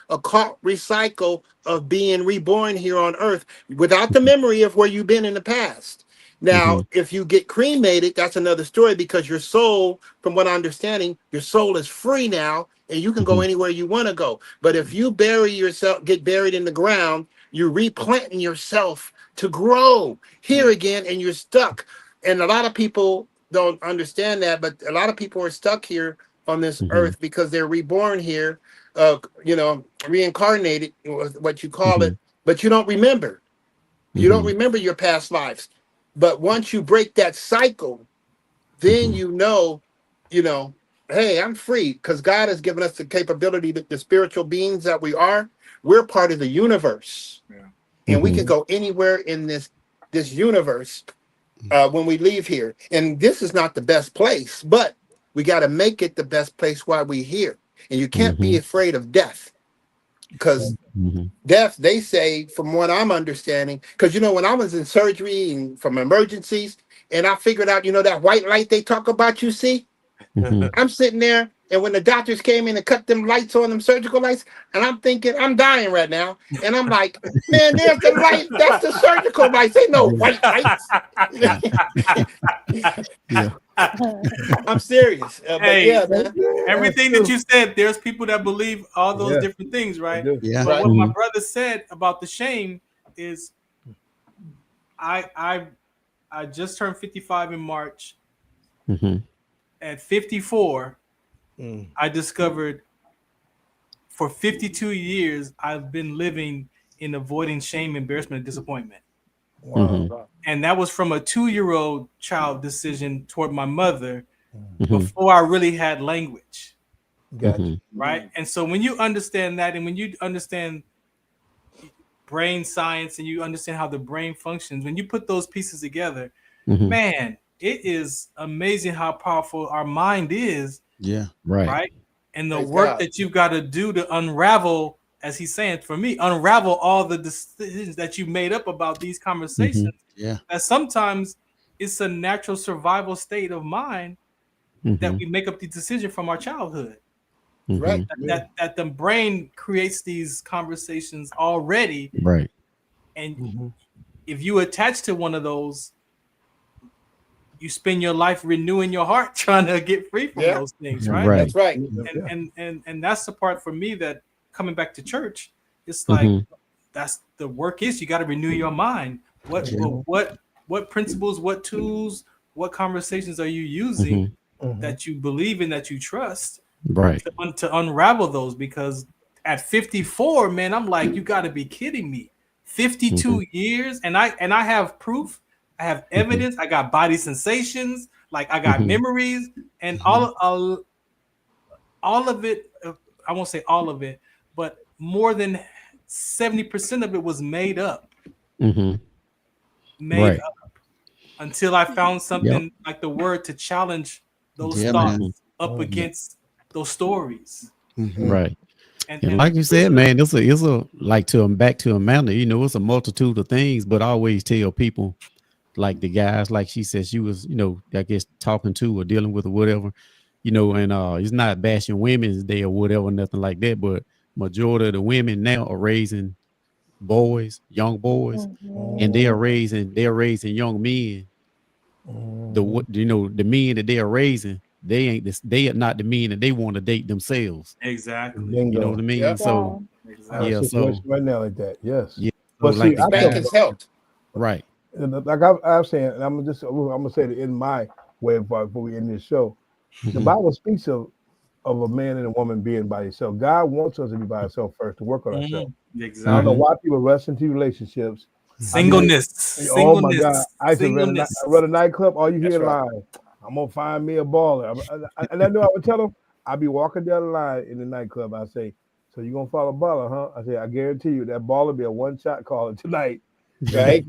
of being reborn here on earth without the memory of where you've been in the past. Now, if you get cremated, that's another story, because your soul, from what I'm understanding, your soul is free now, and you can go anywhere you want to go. But if you get buried in the ground, you're replanting yourself to grow here again, and you're stuck. And a lot of people don't understand that, but a lot of people are stuck here on this earth because they're reborn here, you know, reincarnated, what you call it, but you don't remember. You don't remember your past lives. But once you break that cycle, then you know, hey, I'm free, because God has given us the capability, that the spiritual beings that we are, we're part of the universe. And we can go anywhere in this universe when we leave here. And this is not the best place, but we got to make it the best place while we're here. And you can't be afraid of death, because death, they say, from what I'm understanding, because, you know, when I was in surgery and from emergencies, and I figured out, you know, that white light they talk about, you see, I'm sitting there, and when the doctors came in and cut them lights on, them surgical lights, and I'm thinking, I'm dying right now. And I'm like, man, there's the light. That's the surgical lights. Ain't no white lights. I'm serious. Hey, but yeah, man. everything that you said, there's people that believe all those different things, right? Yeah. But what my brother said about the shame is, I just turned 55 in March. At 54, I discovered for 52 years I've been living in avoiding shame, embarrassment, and disappointment. Wow. And that was from a 2-year-old child decision toward my mother before I really had language. Gotcha. Right. And so when you understand that, and when you understand brain science, and you understand how the brain functions, when you put those pieces together, man, it is amazing how powerful our mind is. Yeah. Right. And the work that you've got to do to unravel, as he's saying, for me, unravel all the decisions that you made up about these conversations. Yeah. That sometimes it's a natural survival state of mind that we make up the decision from our childhood. Right. That the brain creates these conversations already. Right. And if you attach to one of those, you spend your life renewing your heart trying to get free from those things, right? That's right. And that's the part for me, that coming back to church, it's like that's the work is, you got to renew your mind. What principles, what tools, what conversations are you using that you believe in, that you trust, right, to unravel those? Because at 54, man, I'm like, you got to be kidding me. 52 years, and I have proof. I have evidence. I got body sensations. Like, I got memories, and all of it. I won't say all of it, but more than 70% of it was made up. Made up, until I found something like the word to challenge those thoughts up against those stories. Right. And like you said, man, it's a like back to Amanda, you know, it's a multitude of things, but I always tell people, like the guys, like she said, she was, you know, I guess talking to or dealing with or whatever, you know, and it's not bashing Women's Day or whatever, nothing like that, but majority of the women now are raising boys, young boys, and they're raising young men. The men that they are raising, they are not the men that they want to date themselves. Exactly. You know what I mean? Yeah. So So right now like that, yes. Yeah. But So like see, Bank has helped. Right. And like I'm saying, and I'm gonna say it in my way before we end this show. The Bible speaks of of a man and a woman being by yourself. God wants us to be by ourselves first, to work on ourselves. Exactly. I don't know why people rush into relationships. Singleness. Oh my God. I used to Singleness. run a nightclub, all you hear That's right. line. I'm going to find me a baller. And I know I would tell them, I'd be walking down the line in the nightclub. I say, so you going to follow baller, huh? I say, I guarantee you that baller will be a one-shot caller tonight. Right.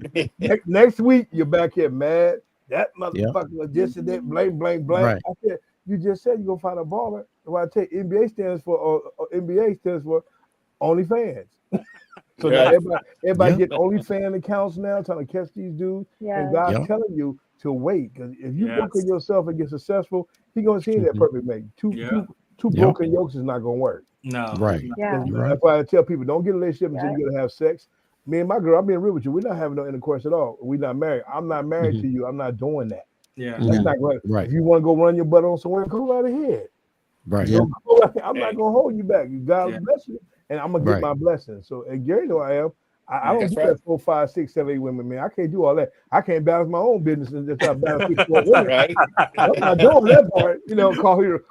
Next week, you're back here mad. That motherfucker was this and that, blank. Right. I said, you just said you're going to find a baller. Well, I tell you, NBA stands for OnlyFans. So now everybody get OnlyFans accounts now, trying to catch these dudes. Yeah. And God's telling you to wait, because if you work on yourself and get successful, He gonna see that perfect mate. Two broken yokes is not gonna work. No. Right. Yeah. That's why I tell people, don't get a relationship until you're gonna have sex. Me and my girl, I'm being real with you. We're not having no intercourse at all. We're not married. I'm not married to you. I'm not doing that. Yeah. That's not right. Right. If you want to go run your butt on somewhere, go right ahead. Right. I'm not gonna hold you back. God bless you, and I'm gonna get my blessings. So, and Gary know I am. I don't do that 4, 5, 6, 7, 8 women, man. I can't do all that. I can't balance my own business and just balance 6, 4 women. Right. I'm not doing that part.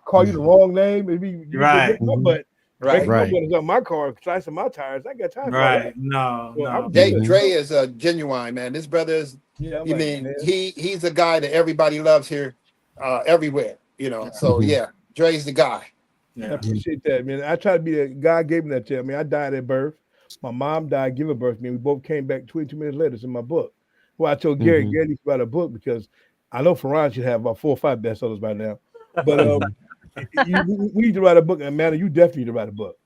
Call you the wrong name. If you Right. my butt, Right. my butt is on my car, slicing my tires. I got time for all that. No. Dre is a genuine man. This brother is. He's a guy that everybody loves here, everywhere. So Dre's the guy. I appreciate that, man. I try to be that. God gave me that to me. I died at birth. My mom died giving birth to me. We both came back 22 minutes later. It's in my book. Well, I told Gary needs to write a book, because I know Farron should have about 4 or 5 bestsellers by now. But we need to write a book, and Amanda, you definitely need to write a book.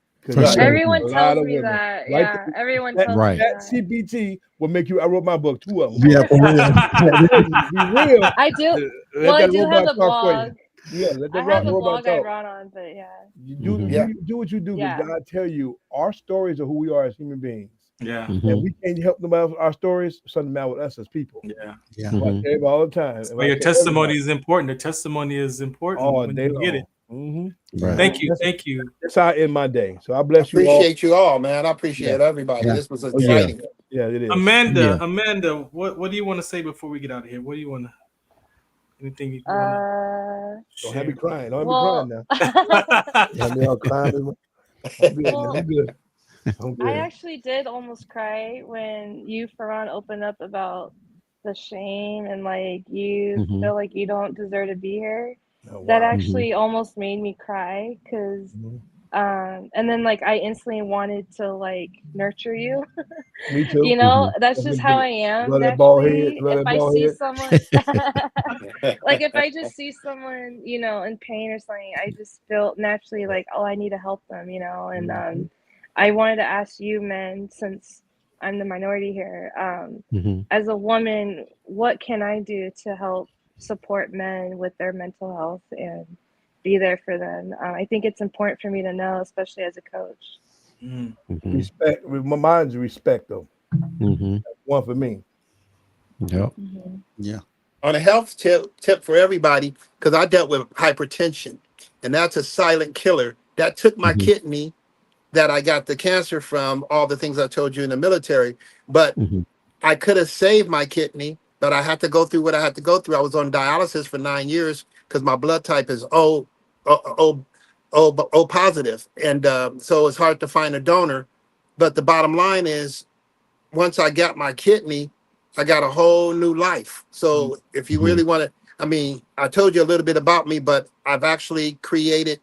Everyone tells me that. Yeah, everyone tells me that. CPT will make you. I wrote my book, 2 of them. Yeah, for real. Be real. I do. Well, I do have a blog. Let the I have a robot blog I talk. wrote on, but You do what you do. Because God tell you our stories are who we are as human beings. Yeah. And we can't help them out with our stories. Something matter with us as people. Yeah. So I tell you all the time. Well, your testimony is important. The testimony is important. All when day you long. get it. Right. Thank you. That's how I end my day. So I bless you all. Appreciate you all, man. I appreciate everybody. Yeah. This was exciting. Yeah, it is. Amanda, what do you want to say before we get out of here? What do you want to? Anything you want to? Don't have me crying. Don't have me crying now. Have me all crying. I'm good. I actually did almost cry when you, Farron, opened up about the shame and like you feel like you don't deserve to be here. Oh, wow. That actually almost made me cry, because and then like I instantly wanted to like nurture you. Me too. That's just how I am. If I see someone like if I just see someone, in pain or something, I just feel naturally like, oh, I need to help them, and I wanted to ask you, men, since I'm the minority here, as a woman, what can I do to help support men with their mental health and be there for them? I think it's important for me to know, especially as a coach. Respect. My mind's respect, though. That's one for me. Yep. Yeah. On a health tip for everybody, because I dealt with hypertension, and that's a silent killer. That took my kidney that I got the cancer from, all the things I told you in the military. But I could have saved my kidney, but I had to go through what I had to go through. I was on dialysis for 9 years because my blood type is O positive. And so it's hard to find a donor. But the bottom line is, once I got my kidney, I got a whole new life. So if you really want to, I told you a little bit about me, but I've actually created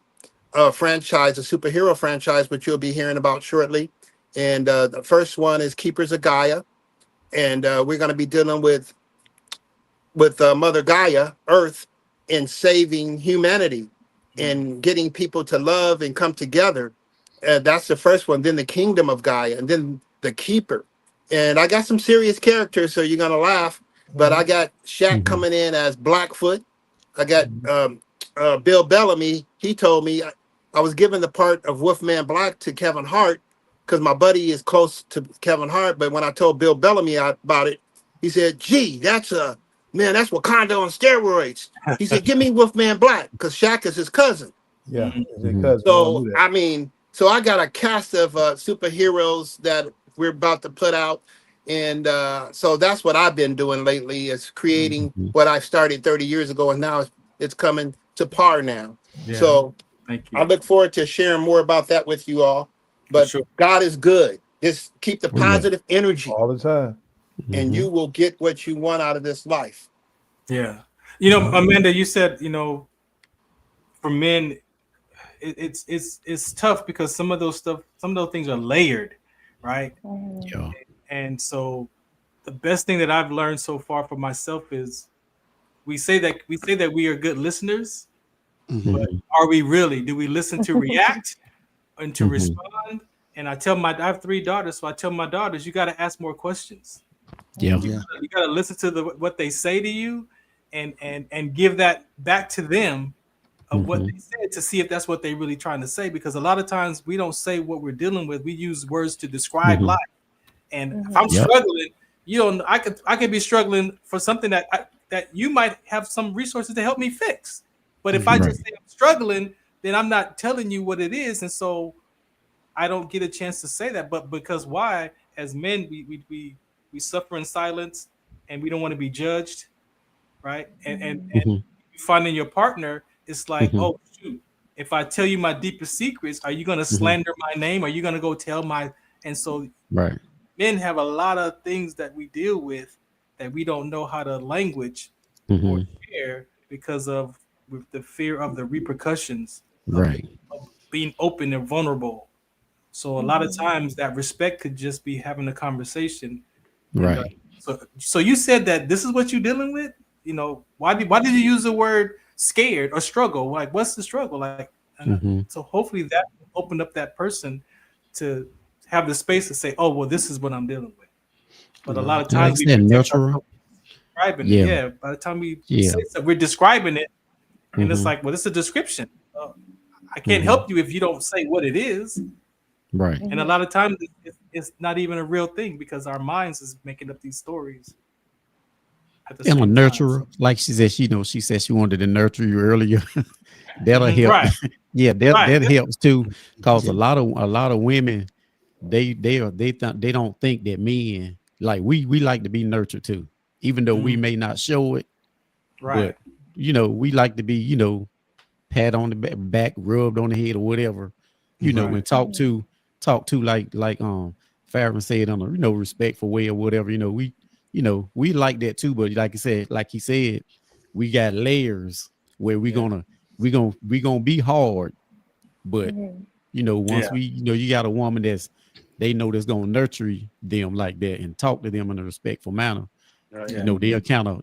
a franchise, a superhero franchise, which you'll be hearing about shortly. And the first one is Keepers of Gaia. And we're going to be dealing with Mother Gaia, Earth, and saving humanity and getting people to love and come together. That's the first one. Then the Kingdom of Gaia, and then the Keeper. And I got some serious characters, so you're going to laugh. But I got Shaq coming in as Blackfoot. I got Bill Bellamy. He told me I was giving the part of Wolfman Black to Kevin Hart because my buddy is close to Kevin Hart. But when I told Bill Bellamy about it, he said, gee, that's Wakanda on steroids. He said, give me Wolfman Black, because Shaq is his cousin. Yeah. So, so I got a cast of superheroes that we're about to put out. And so that's what I've been doing lately, is creating what I started 30 years ago. And now it's coming to par now. Yeah. So Thank you. I look forward to sharing more about that with you all. But God is good. Just keep the positive energy all the time, and you will get what you want out of this life. Yeah. You know, Amanda, you said, you know, for men, it's tough because some of those things are layered, right? Yeah. And so the best thing that I've learned so far for myself is we say that we are good listeners, but are we really? Do we listen to react and to respond? And I have 3 daughters, so I tell my daughters, you got to ask more questions. Yeah. You got to listen to what they say to you, and give that back to them of what they said to see if that's what they're really trying to say. Because a lot of times we don't say what we're dealing with. We use words to describe life. And if I'm struggling, I could be struggling for something that you might have some resources to help me fix. But if I just say I'm struggling, then I'm not telling you what it is, and so I don't get a chance to say that. But because why? As men, we suffer in silence, and we don't want to be judged, right? And you find in your partner, it's like, oh shoot, if I tell you my deepest secrets, are you going to slander my name? Are you going to go tell my? And so men have a lot of things that we deal with that we don't know how to language or share because of the fear of the repercussions of being open and vulnerable. So a lot of times that respect could just be having a conversation. Right. So you said that this is what you're dealing with. You know, why did you use the word scared or struggle? Like, what's the struggle? Like, so hopefully that opened up that person to have the space to say, oh, well, this is what I'm dealing with. But a lot of times by the time we say so, we're describing it, and it's like, well, this is a description. I can't help you if you don't say what it is. Right. And a lot of times it's not even a real thing because our minds is making up these stories. I'm a nurturer. Like she said, she said she wanted to nurture you earlier. That'll help. Right. That helps too. Cause a lot of women, they don't think that men, like we like to be nurtured too, even though we may not show it. Right. But we like to be, pat on the back, rubbed on the head or whatever, and talk to like Farron said, on a respectful way or whatever. We like that too. But like he said, we got layers where we gonna be hard. But once you got a woman that's gonna nurture them like that and talk to them in a respectful manner. They'll kind of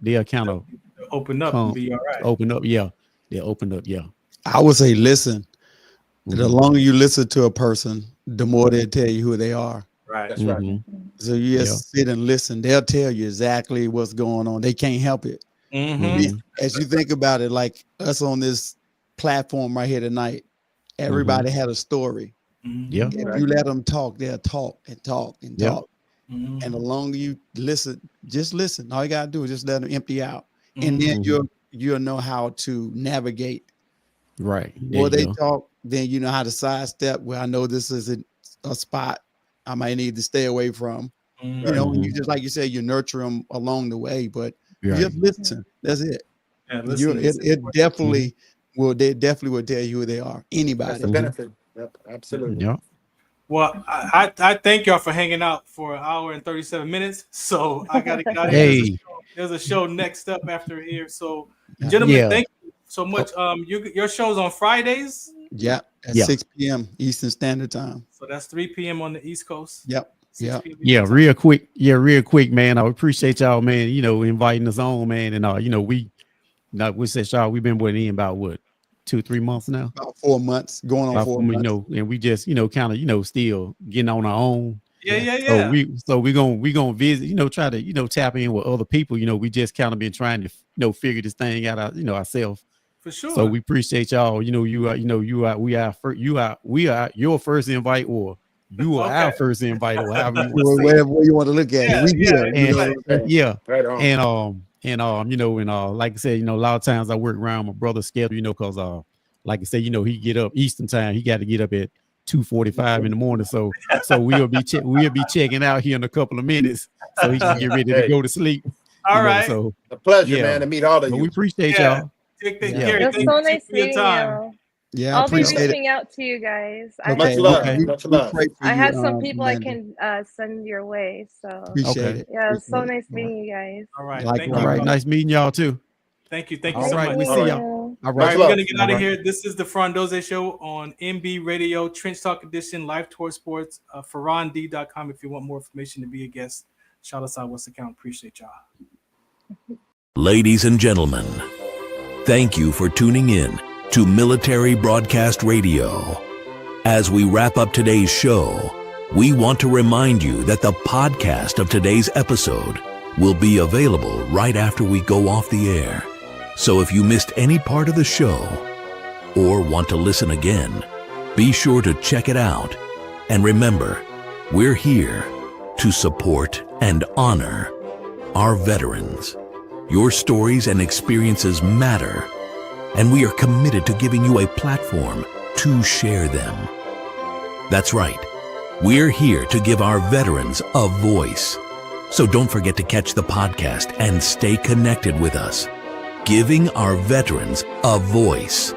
open up and be all right. Open up, they'll open up, I would say listen. The longer you listen to a person, the more they'll tell you who they are. Right. That's right. So you just sit and listen. They'll tell you exactly what's going on. They can't help it. As you think about it, like us on this platform right here tonight, everybody had a story. Yeah. If you let them talk, they'll talk and talk and talk. And the longer you listen, just listen. All you gotta do is just let them empty out, and then you'll know how to navigate. Right. Before they talk, then you know how to sidestep. Well, I know this isn't a spot I might need to stay away from. And you just, like you said, you nurture them along the way, but you just listen. That's it. It definitely will. They definitely will tell you who they are. Anybody. That's the benefit. Yep, absolutely. Yeah. Well, I thank y'all for hanging out for 1 hour and 37 minutes. So I got to get out of here. There's a show next up after here. So, gentlemen, thank you so much. Your show's on Fridays. Yeah, at 6 p.m. Eastern Standard Time. So that's 3 p.m. on the East Coast. Yep. Yeah, real quick, man. I appreciate y'all, man. Inviting us on, man. And we said, y'all, we've been waiting about what, 2-3 months now? About 4 months, going on 4 months. And we just, kind of, still getting on our own. Yeah. So we gonna visit, try to, tap in with other people. We just kind of been trying to, figure this thing out, ourselves. For sure. So we appreciate y'all. We are your first invite, or you are our first invite, or however whatever you want to look at it. And like I said, a lot of times I work around my brother's schedule, because like I said, he get up Eastern time, he got to get up at 2:45 in the morning. So we'll be checking out here in a couple of minutes, so he can get ready to go to sleep. All right. So a pleasure, man, to meet all of you. We appreciate y'all. It was so nice meeting you. Yeah, I I'll be appreciate it. reaching out to you guys. Much love. Much love. I have some people I can send your way. So Appreciate it. yeah, it's so Appreciate nice meeting you guys. All right. Likewise. Thank you. All right, nice meeting y'all too. Thank you. Thank you All so right, much. we see y'all. All All right, right, we're gonna get out All of right. here. This is the Farron Dozier Show on MB Radio, Trench Talk Edition, Live Tour Sports, FarronD.com. If you want more information to be a guest, shout us out. What's the count? Appreciate y'all. Ladies and gentlemen, thank you for tuning in to Military Broadcast Radio. As we wrap up today's show, we want to remind you that the podcast of today's episode will be available right after we go off the air. So if you missed any part of the show or want to listen again, be sure to check it out. And remember, we're here to support and honor our veterans. Your stories and experiences matter, and we are committed to giving you a platform to share them. That's right. We're here to give our veterans a voice. So don't forget to catch the podcast and stay connected with us. Giving our veterans a voice.